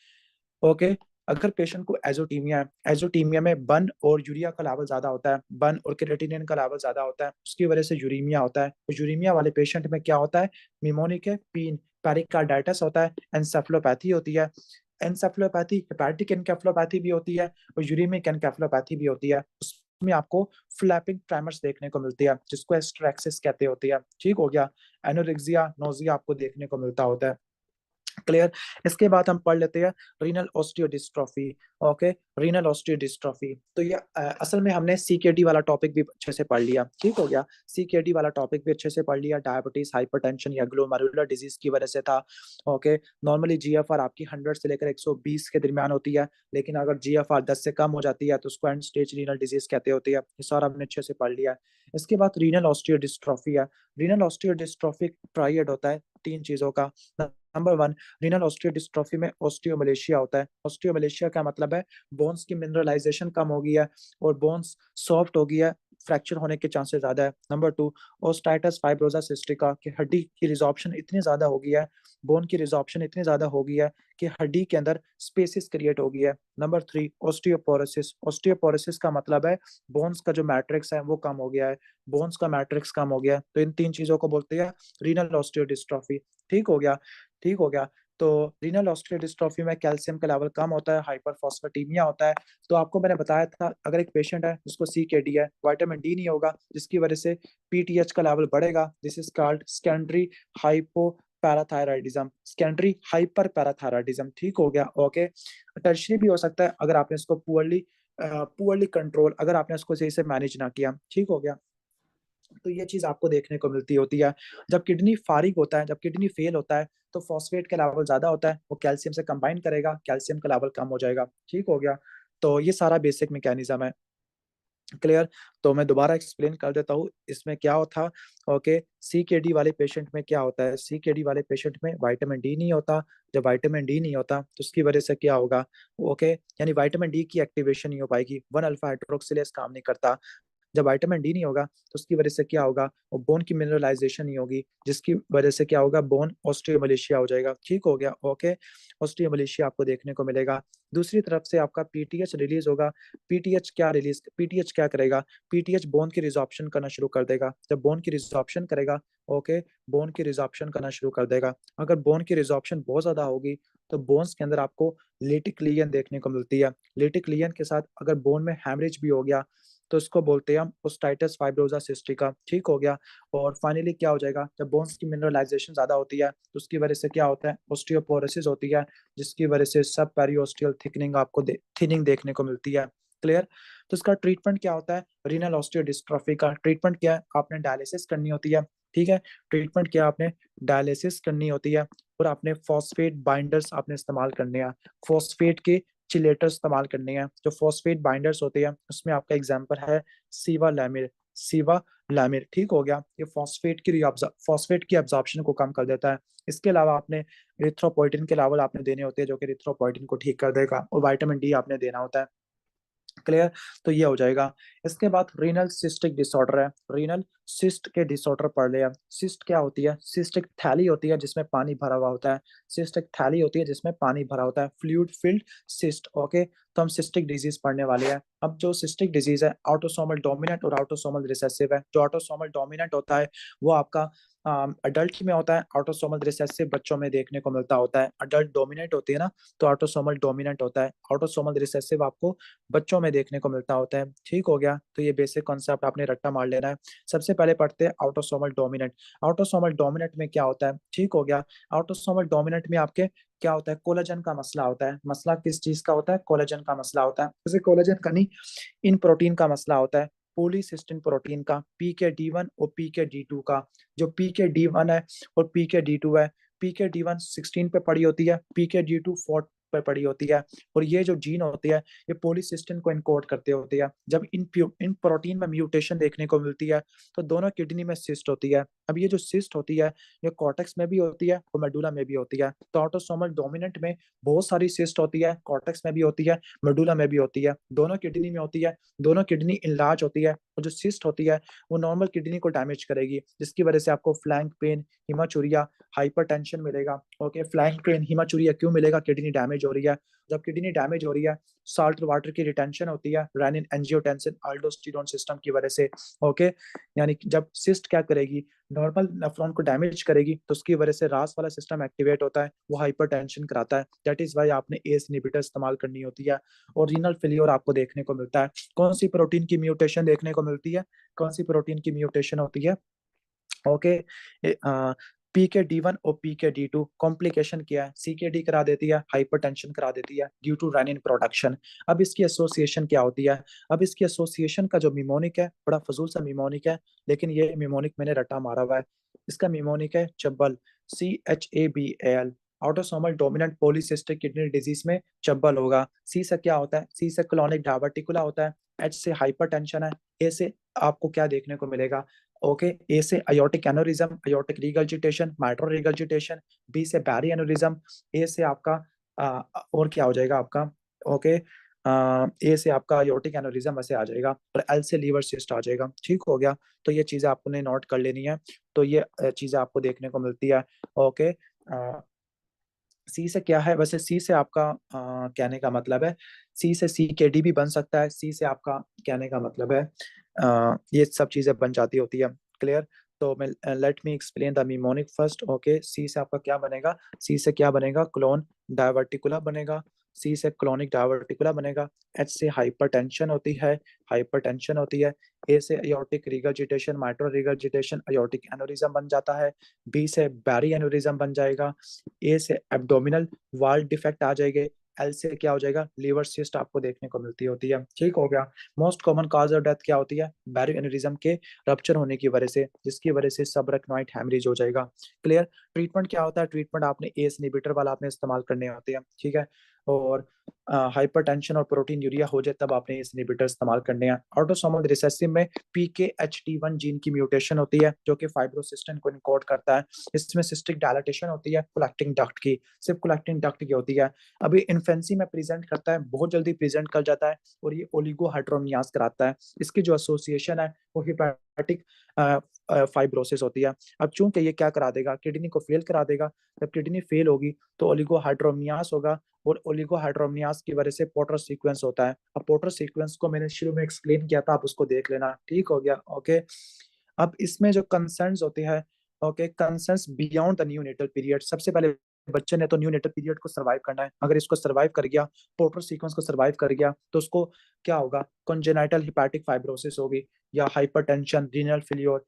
ओके, अगर पेशेंट को एजोटीमिया है, एजोटीमिया में बन और यूरिया का लेवल ज्यादा होता है, बन और क्रेटिनिन का लेवल ज्यादा होता है, उसकी वजह से यूरीमिया होता है। तो यूरीमिया वाले पेशेंट में क्या होता है, निमोनिक है, पीन, पेरिकार्डाइटिस होता है, एनसेफेलोपैथी होती है। एनसेफेलोपैथी हेपेटिक एनकेफेलोपैथी भी होती है और यूरिमिक एनकेफेलोपैथी भी होती है। उसमें आपको फ्लैपिंग ट्रेमर्स देखने को मिलती है, जिसको एस्ट्रेक्सिस कहते होती है, ठीक हो गया। एनोरेक्सिया, नोजिया आपको देखने को मिलता होता है, क्लियर। इसके बाद हम पढ़ लेते हैं रीनल ऑस्टियोडिस्ट्रोफी। ओके, रीनल ऑस्टियोडिस्ट्रोफी, तो ये असल में हमने सीकेडी वाला टॉपिक भी अच्छे से पढ़ लिया, ठीक हो गया। सीकेडी वाला टॉपिक भी अच्छे से पढ़ लिया, डायबिटीज, हाइपरटेंशन या ग्लोमेरुलर डिजीज की वजह से था। ओके, नॉर्मली जीएफआर आपकी 100 से लेकर 120 के दरमियान होती है, लेकिन अगर जीएफआर 10 से कम हो जाती है तो उसको एंड स्टेज रीनल डिजीज कहते होती है। ये सारा हमने अच्छे से पढ़ लिया है। इसके बाद रीनल ऑस्टियोडिस्ट्रोफी है। रीनल ऑस्टियोडिस्ट्रोफी ट्रायड होता है तीन चीजों का। नंबर वन, रीनल ऑस्टियोडिस्ट्रोफी में ऑस्टियोमलेशिया होता है। ऑस्टियोमलेशिया का मतलब है बोन्स की मिनरलाइजेशन कम हो गई है और बोन्स सॉफ्ट हो गई है, फ्रैक्चर होने के चांसेस ज्यादा है। नंबर 2, ओस्टाइटिस फाइब्रोसा सिस्टिका, कि हड्डी की रिजॉर्प्शन इतनी ज्यादा हो गई है, बोन की रिजॉर्प्शन इतनी ज्यादा हो गई है कि हड्डी के अंदर स्पेसिस क्रिएट हो गई है। Number 3, osteoporosis. ऑस्टियोपोरोसिस का मतलब है बोन्स का जो मैट्रिक्स है वो कम हो गया है, बोन्स का मैट्रिक्स कम हो गया है। तो इन 3 चीजों को बोलते हैं रीनल ऑस्टियोडिस्ट्रॉफी। ठीक हो गया, ठीक हो गया। तो रीनल ऑस्टियोडिस्ट्रॉफी में कैल्शियम का लेवल कम होता है, हाइपरफॉस्फेटेमिया होता है। तो आपको मैंने बताया था, अगर एक पेशेंट है जिसको CKD है, विटामिन डी नहीं होगा, जिसकी वजह से PTH का लेवल बढ़ेगा, this is called secondary hypo parathyroidism, secondary hyper parathyroidism. ठीक हो गया, ओके। टर्शरी भी हो सकता है अगर आपने इसको पुअरली कंट्रोल, अगर आपने इसको सही से मैनेज ना किया। ठीक हो गया। तो ये चीज आपको देखने को मिलती होती है। जब किडनी फारिग होता है, जब किडनी फेल होता है, तो फॉस्फेट का लेवल ज्यादा होता है, वो कैल्शियम से कंबाइन करेगा, कैल्शियम का लेवल कम हो जाएगा। ठीक हो गया। तो ये सारा बेसिक मैकेनिज्म है। क्लियर। तो मैं दोबारा एक्सप्लेन कर देता हूँ इसमें क्या होता। ओके, CKD वाले पेशेंट में क्या होता है, CKD वाले पेशेंट में विटामिन डी नहीं होता। जब विटामिन डी नहीं होता तो उसकी वजह से क्या होगा, ओके, यानी विटामिन डी की एक्टिवेशन नहीं हो पाएगी, 1 अल्फा हाइड्रोक्सिलेज काम नहीं करता। जब विटामिन डी नहीं होगा तो उसकी वजह से क्या होगा, वो बोन की मिनरलाइजेशन नहीं होगी, जिसकी वजह से क्या होगा, बोन ऑस्टियोमलेशिया हो जाएगा। ठीक हो गया, ओके। ऑस्टियोमलेशिया आपको देखने को मिलेगा। दूसरी तरफ से आपका PTH रिलीज होगा। PTH क्या करेगा, PTH बोन की रिजॉर्प्शन करना शुरू कर देगा। जब बोन की रिजॉर्प्शन करेगा, ओके, बोन की रिजॉर्प्शन करना शुरू कर देगा। अगर बोन की रिजॉर्प्शन बहुत ज्यादा होगी तो बोन्स के अंदर आपको लेटिक लियन देखने को मिलती है। लेटिक लियन के साथ अगर बोन में हैमरेज भी हो गया तो इसको बोलते हैं हम ओस्टाइटिस फाइब्रोसा सिस्टिका। ठीक हो गया। और फाइनली क्या हो जाएगा, जब बोन्स की मिनरलाइजेशन ज्यादा होती है तो उसकी वजह से क्या होता है, ओस्टियोपोरोसिस होती है, जिसकी वजह से सब पेरियोस्टियल थिकनिंग आपको थिनिंग देखने को मिलती है। क्लियर। तो इसका ट्रीटमेंट क्या होता है, रीनल ऑस्टियोडिस्ट्रॉफी का ट्रीटमेंट क्या है, आपने डायलिसिस करनी होती है। ठीक है, ट्रीटमेंट क्या, आपने डायलिसिस करनी होती है, और आपने फॉस्फेट बाइंडर्स आपने इस्तेमाल करने हैं, फॉस्फेट के चिलेटर इस्तेमाल करने हैं। जो फॉस्फेट बाइंडर्स होते हैं उसमें आपका एग्जांपल है सीवा लैमिर, सीवा लैमिर। ठीक हो गया। ये फॉस्फेट की एब्जॉर्प्शन को कम कर देता है। इसके अलावा आपने इरिथ्रोपोइटिन के लेवल आपने देने होते हैं, जो कि इरिथ्रोपोइटिन को ठीक कर देगा, और विटामिन डी आपने देना होता है। क्लियर। तो ये हो जाएगा। इसके बाद रीनल सिस्टिक डिसऑर्डर है, रीनल सिस्ट के डिसऑर्डर पढ़ लिया। सिस्ट क्या होती है, सिस्ट एक थैली होती है जिसमें पानी भरा हुआ होता है, सिस्ट एक थैली होती है जिसमें पानी भरा होता है, फ्लूइड फिल्ड सिस्ट। ओके, तो हम सिस्टिक डिजीज पढ़ने वाले हैं। अब जो सिस्टिक डिजीज है, ऑटोसोमल डोमिनेंट और ऑटोसोमल रिसेसिव है। जो ऑटोसोमल डोमिनेंट होता है वो आपका अडल्ट में होता है, ऑटोसोमल रिसेसिव बच्चों में देखने को मिलता होता है। अडल्ट डोमिनेंट होती है ना, तो ऑटोसोमल डोमिनेंट होता है, ऑटोसोमल रिसेसिव आपको बच्चों में देखने को मिलता होता है। ठीक हो गया। तो ये बेसिक कॉन्सेप्ट आपने रट्टा मार लेना है। सबसे पहले पढ़ते हैं ऑटोसोमल डोमिनेंट। ऑटोसोमल डोमिनेंट में क्या होता है, ठीक हो गया। ऑटोसोमल डोमिनेंट में आपके क्या होता है, कोलेजन का मसला होता है। मसला किस चीज का होता है, कोलेजन का मसला होता है। जैसे कोलेजन का नहीं, इन प्रोटीन का मसला होता है, पोलीसिस्टीन प्रोटीन का, PKD1 और PKD2 का। जो PKD1 है और PKD2 है, PKD1 16 पे पड़ी होती है, PKD2 4 पे पड़ी होती है। और ये जो जीन होती है ये पोलीसिस्टीन को इनकोड करते होती है। जब इन प्रोटीन में म्यूटेशन देखने को मिलती है तो दोनों किडनी में सिस्ट होती है। अब ये जो सिस्ट होती है ये कॉर्टेक्स में भी होती है और मेडुला में भी होती है। तो ऑटोसोमल डोमिनेंट में बहुत सारी सिस्ट होती है, कॉर्टेक्स में भी होती है, मेडुला में भी होती है, दोनों किडनी में होती है। दोनों किडनी इनलार्ज होती है, और जो सिस्ट होती है वो नॉर्मल किडनी को डैमेज करेगी, जिसकी वजह से आपको फ्लैंक पेन, हिमाचुरिया, हाइपरटेंशन मिलेगा। ओके, फ्लैंक पेन, हिमाचुरिया क्यों मिलेगा, किडनी डैमेज हो रही है। जब किडनी डैमेज हो रही है, साल्ट वाटर की रिटेंशन होती है, रेनिन एंजियोटेंसिन अल्डोस्टेरोन सिस्टम की वजह से। ओके, यानी कि जब सिस्ट क्या करेगी, नॉर्मल नेफ्रॉन को डैमेज करेगी, तो उसकी वजह से रास वाला सिस्टम एक्टिवेट होता है, वो हाइपरटेंशन कराता है। दैट इज वाई आपने एस इनहिबिटर इस्तेमाल करनी होती है। और रीनल फेलियर आपको देखने को मिलता है। कौन सी प्रोटीन की म्यूटेशन देखने को मिलती है, कौन सी प्रोटीन की म्यूटेशन होती है, ओके। PKD1 और PKD2 कॉम्प्लिकेशन क्या है, CKD करा देती है, हाइपरटेंशन करा देती है ड्यू टू रेनिन प्रोडक्शन। अब इसकी एसोसिएशन क्या होती है, अब इसकी एसोसिएशन का जो मिमोनिक है बड़ा फजूल सा मिमोनिक है, लेकिन ये मिमोनिक मैंने रटा मारा हुआ है। इसका मिमोनिक है चब्बल, CHABAL। Autosomal dominant polycystic kidney disease में चब्बल होगा। सी से क्या होता है, सी से क्लॉनिक डायवर्टिकुला होता है, H से हाइपरटेंशन है, ए से आपको क्या देखने को मिलेगा, ओके, ए से aortic aneurysm, aortic regurgitation, mitral regurgitation, B से बैरी एनोरिज्म, ए से आपका और क्या हो जाएगा आपका, ओके, ए से आपका aortic एनोरिज्म ऐसे आ जाएगा और एल से लीवर सिस्ट आ जाएगा। ठीक हो गया। तो ये चीजें आपने नोट कर लेनी है। तो ये चीजें आपको देखने को मिलती है। ओके। सी से क्या है, वैसे सी से आपका कहने का मतलब है, सी से सी के डी भी बन सकता है। सी से आपका कहने का मतलब है ये सब चीजें बन जाती होती है। क्लियर। तो मैं let me explain the mnemonic first. Okay, C से आपका क्या बनेगा, सी से क्या बनेगा, क्लोन डायवर्टिकुला बनेगा। सी से क्लोनिक डायवर्टिकुला बनेगा। एच से हाइपरटेंशन होती है, हाइपरटेंशन होती है। ए से एयोर्टिक रिगर्जिटेशन, माइट्रो रिगर्जिटेशन, एयोर्टिक एनोरिज्म बन जाता है। बी से बैरी एनोरिज्म बन जाएगा। ए से एब्डोमिनल वाल डिफेक्ट आ जाएंगे। एल से क्या हो जाएगा, लीवर सिस्ट आपको देखने को मिलती होती है। ठीक हो गया। Most common cause of death क्या होती है, बैरी एन्यूरिज्म के रप्चर होने की वजह से, जिसकी वजह से सबरेक्नोइड हैमरेज हो जाएगा। क्लियर। ट्रीटमेंट क्या होता है, ट्रीटमेंट आपने एस इनहिबिटर वाला आपने इस्तेमाल करने होते हैं। ठीक है। और हाइपरटेंशन और प्रोटीन यूरिया हो जाए तब आपने इस इनहिबिटर इस्तेमाल करने हैं। ऑटोसोमल रिसेसिव में PKHD1 जीन की म्यूटेशन होती है जो कि फाइब्रोसिस्टिन को इनकोड करता है। इसमें सिस्टिक डायलाटेशन होती है कलेक्टिंग डक्ट की, सिर्फ कलेक्टिंग डक्ट की होती है। अभी इन्फेंसी में प्रेजेंट करता है, बहुत जल्दी प्रेजेंट कर जाता है और ये ओलिगोहाइड्रोमियास कराता है। इसकी जो एसोसिएशन है वो हिपैटिक फाइब्रोसिस होती है। अब चूंकि ये क्या करा देगा, किडनी को फेल करा देगा। जब किडनी फेल होगी तो ओलिगोहाइड्रोमियास होगा और ओलिगोहाइड्रोमियास की वजह से पोर्टर सीक्वेंस होता है। अब पोर्टर सीक्वेंस को मैंने शुरू में एक्सप्लेन किया था, आप उसको देख लेना। ठीक हो गया। ओके। अब इसमें जो कंसर्न्स होते हैं, okay, concerns beyond the neonatal period. सबसे पहले बच्चे ने तो न्यूनेटल पीरियड को सर्वाइव करना है। अगर इसको सर्वाइव कर गया, पोर्टर सीक्वेंस को सर्वाइव कर गया, तो उसको क्या होगा, कॉन्जेनाइटल हिपैटिक फाइब्रोसिस होगी या हाइपरटेंशन, रीनल फेलियर,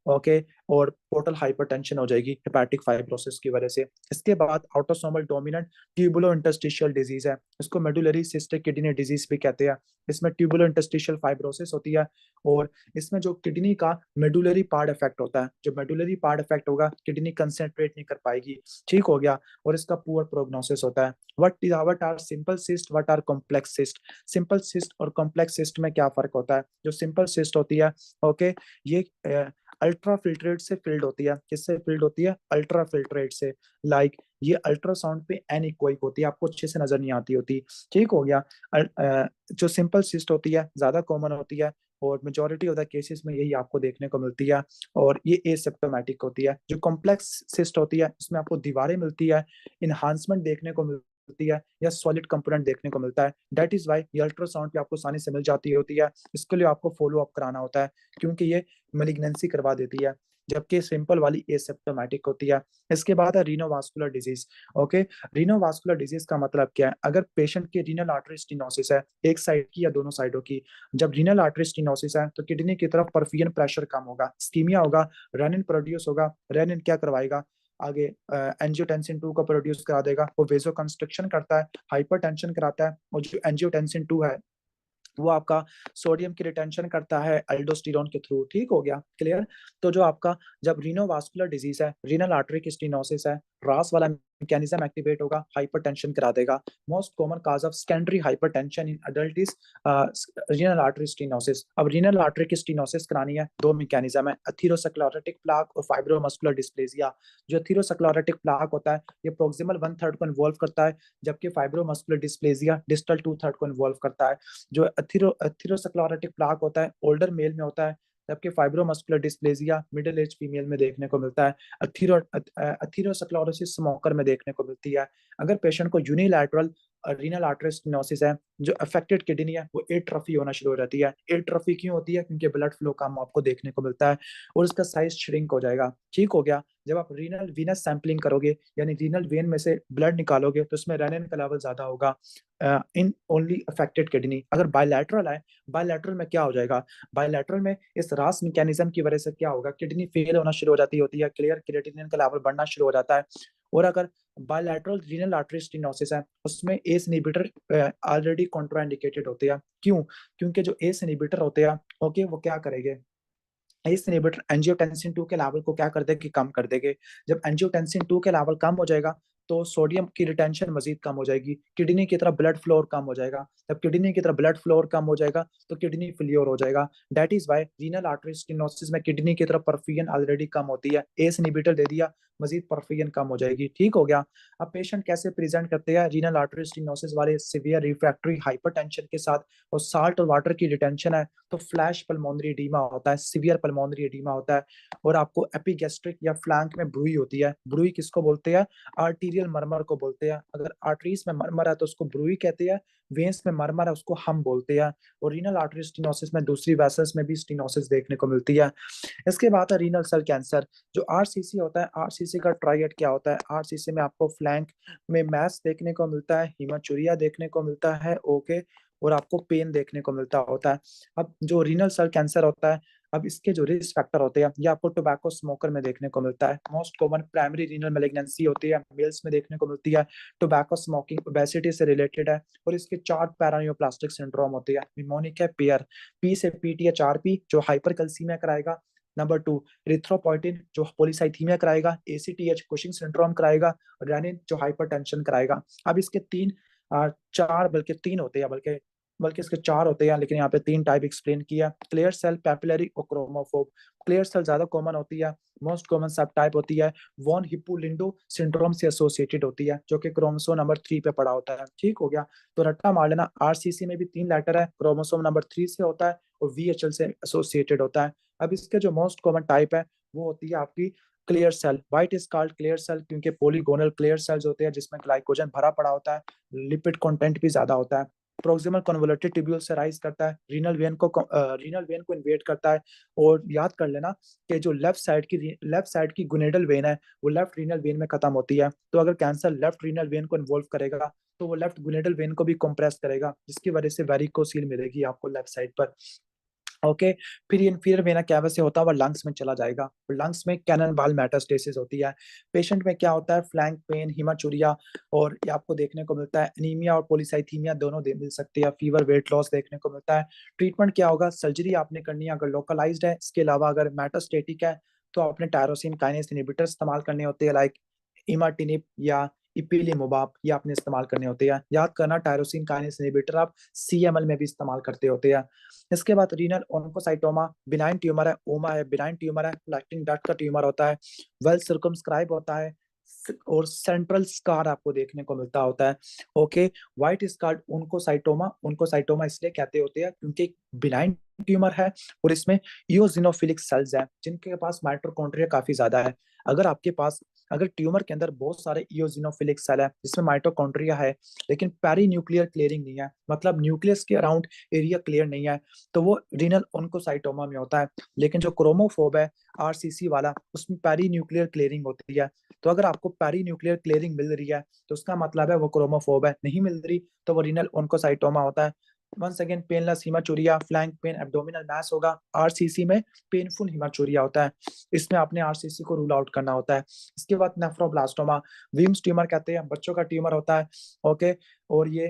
ओके, और पोर्टल हाइपरटेंशन हो जाएगी हेपेटिक फाइब्रोसिस की वजह से। इसके बाद autosomal dominant tubulo interstitial disease है, इसको मेडुलरी सिस्टिक किडनी डिजीज भी कहते हैं। इसमें ट्यूबुलो इंटरस्टिशियल फाइब्रोसिस होती है और इसमें जो किडनी का मेडुलरी पार्ट इफेक्ट होता है, जो मेडुलरी पार्ट इफेक्ट होगा किडनी कंसेंट्रेट नहीं कर पाएगी। ठीक हो गया। और इसका पुअर प्रोग्नोसिस होता है। What are simple cyst, what are complex cyst. Simple cyst और कॉम्प्लेक्स सिस्ट में क्या फर्क होता है, जो सिंपल सिस्ट होती है, ओके, ये अल्ट्रा फिल्ट्रेट से फिल्ड होती है। किससे फिल्ड होती है, अल्ट्रा फिल्ट्रेट से। लाइक ये अल्ट्रासाउंड पे एनीकोइक होती है, आपको अच्छे से नजर नहीं आती होती। ठीक हो गया। जो सिंपल सिस्ट होती है ज्यादा कॉमन होती है और मेजोरिटी ऑफ द केसेस में यही आपको देखने को मिलती है और ये एसिम्प्टोमेटिक होती है। जो कॉम्प्लेक्स सिस्ट होती है इसमें आपको दीवारें मिलती है, इन्हांसमेंट देखने को मिलती है या सॉलिड कंपोनेंट देखने को मिलता है। दैट इज वाई ये अल्ट्रासाउंड पे आपको आसानी से मिल जाती होती है। इसके लिए आपको फॉलो अप कराना होता है क्योंकि ये मेलिग्नेंसी करवा देती है, जबकि सिंपल वाली एसिम्प्टोमेटिक होती है। इसके बाद है रीनोवास्कुलर डिजीज। ओके, रीनोवास्कुलर डिजीज का मतलब क्या है, अगर पेशेंट की रीनल आर्टरी स्टेनोसिस है, एक साइड की या दोनों साइडों की, जब रीनल आर्टरी स्टेनोसिस है तो किडनी की तरफ परफियन प्रेशर कम होगा, स्कीमिया होगा, रेनिन प्रोड्यूस होगा। रेनिन क्या करवाएगा, आगे एंजियोटेंसिन 2 को प्रोड्यूस करा देगा, वो वेजो कंस्ट्रक्शन करता है, हाइपरटेंशन कराता है। और जो एंजियोटेंसिन 2 है वो आपका सोडियम की रिटेंशन करता है एल्डोस्टेरोन के थ्रू। ठीक हो गया। क्लियर। तो जो आपका जब रीनोवास्कुलर डिजीज है, रीनल आर्टरी की स्टेनोसिस है, रास वाला मैकेनिज्म एक्टिवेट होगा, हाइपरटेंशन करा देगा। Most common cause of secondary hypertension in adult is renal artery stenosis. अब रीनल आर्टरी की स्टेनोसिस करानी है, दो मैकेनिज्म है, एथेरोस्क्लेरोटिक प्लाक और फाइब्रोमस्कुलर डिस्प्लेसिया। जो एथेरोस्क्लेरोटिक प्लाक होता है ये प्रोक्सिमल 1/3 को इन्वॉल्व करता है, जबकि फाइब्रोमस्कुलर डिस्प्लेसिया डिस्टल 2/3 को इन्वॉल्व करता है। जो एथेरोस्क्लेरोटिक प्लाक होता है ओल्डर मेल में होता है, जबकि fibromuscular dysplasia middle age female में देखने को मिलता है। एथेरोस्क्लेरोसिस स्मोकर में देखने को मिलती है। अगर पेशेंट को यूनिलैटरल रीनल आर्टरी स्टेनोसिस है, जो अफेक्टेड किडनी है वो एट्रोफी होना शुरू हो जाती है। एट्रोफी क्यों होती है, क्योंकि ब्लड फ्लो कम आपको देखने को मिलता है और उसका साइज श्रिंक हो जाएगा। ठीक हो गया। जब आप रीनल वीनस सैंपलिंग करोगे यानी रीनल वेन में से ब्लड निकालोगे तो उसमें रेनिन का लेवल ज्यादा होगा इन ओनली अफेक्टेड किडनी। अगर बायलैटरल है, बायलैटरल में क्या हो जाएगा, बायलैटरल में इस रास मैकेनिज्म की वजह से क्या होगा, किडनी फेल होना शुरू हो जाती होती है। क्लियर। क्रिएटिनिन का लेवल बढ़ना शुरू हो जाता है। और अगर बायलैटरल रीनल आर्टरी स्टेनोसिस है उसमें एस इनहिबिटर ऑलरेडी कॉन्ट्राइंडिकेटेड होते हैं। क्यों, क्योंकि जो एस इनहिबिटर होते हैं, ओके, वो क्या करेंगे, एस इनहिबिटर एंजियोटेंसिन 2 के लेवल को क्या कर देंगे, कम कर देंगे। जब एंजियोटेंसिन 2 के लेवल कम हो जाएगा तो सोडियम की रिटेंशन मजीद कम हो जाएगी, किडनी की तरफ ब्लड फ्लो कम हो जाएगा। जब किडनी की तरफ ब्लड फ्लो कम हो जाएगा तो किडनी फेलियर हो जाएगा। That is why renal artery stenosis में किडनी की तरफ परफियन ऑलरेडी कम होती है, एस इनहिबिटर दे दिया, मजीद परफियन कम हो जाएगी। ठीक हो गया। अब पेशेंट कैसे प्रेजेंट करते हैं रीनल आर्टरी स्टेनोसिस वाले सिवियर रिफ्रैक्टरी हाइपरटेंशन के साथ, और साल्ट और वाटर की रिटेंशन है तो फ्लैश पल्मोनरी एडीमा होता है, सिवियर पल्मोनरी एडीमा होता है। और आपको एपिगैस्ट्रिक या फ्लैंक में ब्रूई होती है। ब्रूई किसको बोलते हैं? आर्टीरियल मरमर को बोलते हैं। अगर आर्टरीज में मरमर है तो उसको ब्रूई कहते हैं, वेन्स में मरमर है उसको हम बोलते हैं। और रीनल आर्टरी स्टेनोसिस में दूसरी वेसल्स में भी स्टेनोसिस देखने को मिलती है। इसके बाद है रीनल सेल कैंसर। जो आरसीसी होता है, आरसीसी का ट्रायड क्या होता है? आरसीसी में आपको फ्लैंक में मैस देखने को मिलता है, हीमाचूरिया देखने को मिलता है, ओके, और आपको पेन देखने को मिलता होता है। अब जो रीनल सेल कैंसर होता है, अब इसके जो रिस्क फैक्टर होते हैं ये आपको टोबैको स्मोकर में देखने को मिलता है। Most common primary renal malignancy होती है, मेल्स में देखने को मिलती है। टोबैको स्मोकिंग ओबेसिटी से रिलेटेड है। और इसके 4 पैरानियोप्लास्टिक सिंड्रोम होती है। निमोनिक है पेयर, पी से पीटीएच आरपी जो हाइपरकैल्सीमिया कराएगा। नंबर 2 इरिथ्रोपोइटिन जो पॉलीसाइथीमिया कराएगा। एसीटीएच कुशिंग सिंड्रोम कराएगा। रेनिन जो हाइपरटेंशन कराएगा। अब इसके 4 बल्कि 3 होते हैं, बल्कि बल्कि इसके 4 होते हैं, लेकिन यहाँ पे 3 टाइप एक्सप्लेन किया। क्लियर सेल, पैपिलरी और क्रोमोफोब। क्लियर सेल ज्यादा कॉमन होती है। मोस्ट कॉमन सब टाइप होती है वॉन हिप्पोलिंडो सिंड्रोम से एसोसिएटेड होती है, जो कि क्रोमोसोम नंबर 3 पे पड़ा होता है। ठीक हो गया। तो रट्टा मार लेना, आरसीसी में भी 3 लेटर है, क्रोमोसोम नंबर 3 से होता है और वीएचएल से एसोसिएटेड होता है। अब इसके जो मोस्ट कॉमन टाइप है वो होती है आपकी clear cell. Why it is called clear cell क्योंकि पॉलीगोनल क्लियर सेल्स होते हैं जिसमें ग्लाइकोजन भरा पड़ा होता है, लिपिड कंटेंट भी ज्यादा होता है। प्रोक्सिमल कन्वोल्यूटेड ट्यूब्यूल से राइज करता है, रीनल वेन को इन्वेट करता है। और याद कर लेना कि जो लेफ्ट साइड की गुनेडल वेन है वो लेफ्ट रीनल वेन में खत्म होती है। तो अगर कैंसर लेफ्ट रीनल वेन को इन्वॉल्व करेगा तो वो लेफ्ट गुनेडल वेन को भी कंप्रेस करेगा, जिसकी वजह से वेरिकोसील मिलेगी आपको लेफ्ट साइड पर। ओके। फिर ये इंफीरियर वेना कैवा से होता हुआ लंग्स में चला जाएगा। लंग्स में कैनन बाल मेटास्टेसिस होती है। पेशेंट में क्या होता है? फ्लैंक पेन, हिमाचूरिया, और ये आपको देखने को मिलता है एनीमिया और पॉलीसाइथीमिया दोनों मिल सकती है। फीवर, वेट लॉस देखने को मिलता है। ट्रीटमेंट क्या होगा? सर्जरी आपने करनी है अगर लोकलाइज्ड है। इसके अलावा अगर मेटास्टेटिक है तो आपने टायरोसिन काइनेस इनहिबिटर इस्तेमाल करने होते हैं, लाइक इमाटिनिब या इपिलिमुबाब, ये आपने इस्तेमाल करने होते हैं। याद करना टायरोसिन काइनेस इनहिबिटर आप सीएमएल में भी इस्तेमाल करते होते हैं। इसके बाद रीनल ओन्कोसाइटोमा, बिनाइन ट्यूमर है, ओमा है, बिनाइन ट्यूमर है, कलेक्टिंग डक्ट का ट्यूमर होता है, वेल सर्कमस्क्राइब होता है, और सेंट्रल स्कार आपको देखने को मिलता होता है। ओके। व्हाइट स्कार ओन्कोसाइटोमा, ओन्कोसाइटोमा इसलिए कहते होते हैं क्योंकि बिनाइन ट्यूमर है और इसमें इओसिनोफिलिक सेल्स हैं जिनके पास माइटोकॉन्ड्रिया काफी ज्यादा है। अगर आपके पास अगर ट्यूमर के अंदर बहुत सारे इओसिनोफिलिक सेल है जिसमें माइटोकॉन्ड्रिया है लेकिन पेरी न्यूक्लियर क्लियरिंग नहीं है, मतलब न्यूक्लियस के अराउंड एरिया क्लियर नहीं है, तो वो रीनल ओन्कोसाइटोमा में होता है। लेकिन जो क्रोमोफोब है आरसीसी वाला, उसमें पेरी न्यूक्लियर क्लियरिंग होती है। तो अगर आपको पेरी न्यूक्लियर क्लियरिंग मिल रही है तो उसका मतलब है वो क्रोमोफोब है। नहीं मिल रही तो वो रीनल ओन्कोसाइटोमा होता है। Once again painless haematuria, flank pain, abdominal mass होगा। आरसीसी में पेनफुल हीमाचूरिया होता है, इसमें आपने आरसीसी को रूल आउट करना होता है। इसके बाद नेफ्रोब्लास्टोमा, विम्स ट्यूमर कहते हैं, बच्चों का ट्यूमर होता है। ओके। और ये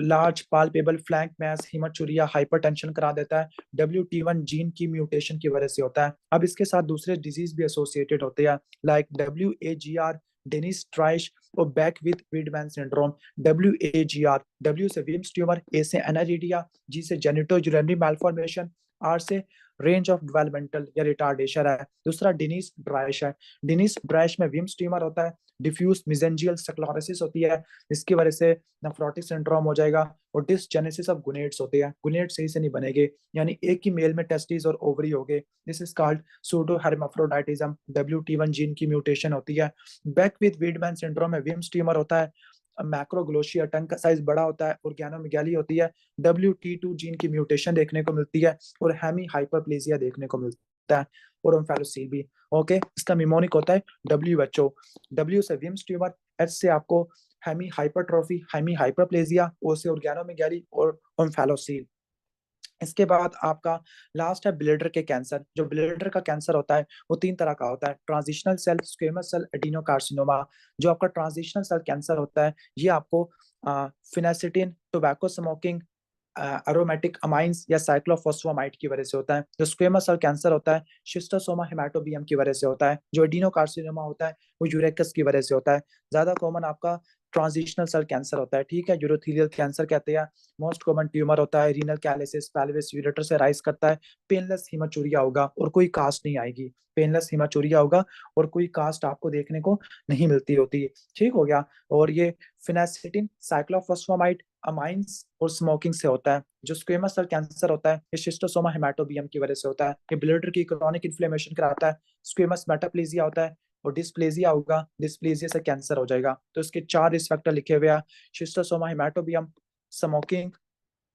large palpable flank mass haematuria hypertension करा देता है, WT1 जीन की म्यूटेशन की वजह से होता है। अब इसके साथ दूसरे डिजीज भी एसोसिएटेड होते हैं, लाइक WAGR, डेनिस ट्राइश, और Beckwith Wiedemann syndrome. WAGR, W से विम्स ट्यूमर, A से एनारिडिया, G से जेनिटो यूरिनरी मैलफॉर्मेशन, R से रेंज ऑफ डेवलपमेंटल या रिटार्डेशन है। दूसरा डिनीस ड्राइश है। डिनीस ड्राइश में विम्स ट्यूमर होता है, डिफ्यूज मिजेंजियल स्क्लेरोसिस होती है जिसकी वजह से नेफ्रोटिक सिंड्रोम हो जाएगा, और डिसजेनेसिस ऑफ गुनेड्स होते हैं, गुनेड सही से नहीं बनेंगे, यानी एक ही मेल में टेस्टिस और ओवरी हो गए। This is called pseudo hermaphroditism, WT1 gene की म्यूटेशन होती है। बैक विद वीडमैन सिंड्रोम में विम्स ट्यूमर होता है, मैक्रोग्लोशिया, टंग का साइज बड़ा होता है, और ग्यानोमेगाली होती है। WT2 जीन की म्यूटेशन देखने को मिलती है, और हेमी हाइपरप्लेजिया देखने को मिलता है, और ओम्फेलोसील भी। ओके। इसका मिमोनिक होता है WHO। W से विम्स ट्यूमर, H से आपको hemi hypertrophy, hemi hyperplasia, O से ऑर्गेनोमेगाली और ओम्फेलोसील। इसके बाद आपका लास्ट है ब्लेडर के कैंसर। जो ब्लेडर का कैंसर होता है वो 3 तरह का होता है, transitional cell, squamous cell, adenocarcinoma. जो आपका ट्रांजिशनल सेल कैंसर होता है ये आपको phenacetin, tobacco smoking, aromatic amines या साइक्लोफॉस्फामाइड की वजह से होता है। जो स्क्वेमस सेल कैंसर होता है शिस्टोसोमा हेमाटोबियम की वजह से होता है। जो एडिनोकार्सिनोमा होता है वो यूरेकस की वजह से होता है। ज्यादा कॉमन आपका ट्रांजिशनल सेल कैंसर होता है, ठीक है, यूरोथेलियल कैंसर कहते हैं। मोस्ट कॉमन ट्यूमर होता है रीनल कैलिसिस पेल्विस यूरेटर से राइज करता है। पेनलेस हीमाचूरिया होगा और कोई कास्ट नहीं आएगी। पेनलेस हीमाचूरिया होगा और कोई कास्ट आपको देखने को नहीं मिलती होती। ठीक हो गया। और ये फिनासिटिन साइक्लोफॉस्फामाइड अमाइंस और स्मोकिंग से होता है। जो स्क्वेमस सेल कैंसर होता है ये शिस्टोसोमा हेमाटोबियम की वजह से होता है। ये ब्लडर की क्रॉनिक इन्फ्लेमेशन कराता है। स्क्वेमस मेटाप्लेजिया होता है और डिस्प्लेजिया होगा, डिस्प्लेजिया से कैंसर हो जाएगा। तो इसके 4 रिस्क फैक्टर लिखे हुए हैं, शिस्टोसोमा हेमाटोबियम, स्मोकिंग,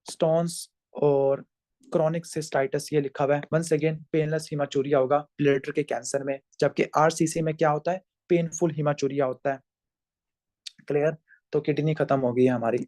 स्टोन्स और क्रॉनिक सिस्टाइटिस, ये लिखा हुआ है। वंस अगेन पेनलेस हीमाचूरिया होगा ब्लडर के कैंसर में, जबकि आरसीसी में क्या होता है, पेनफुल हीमाचूरिया होता है। क्लियर। तो किडनी खत्म हो गई है हमारी।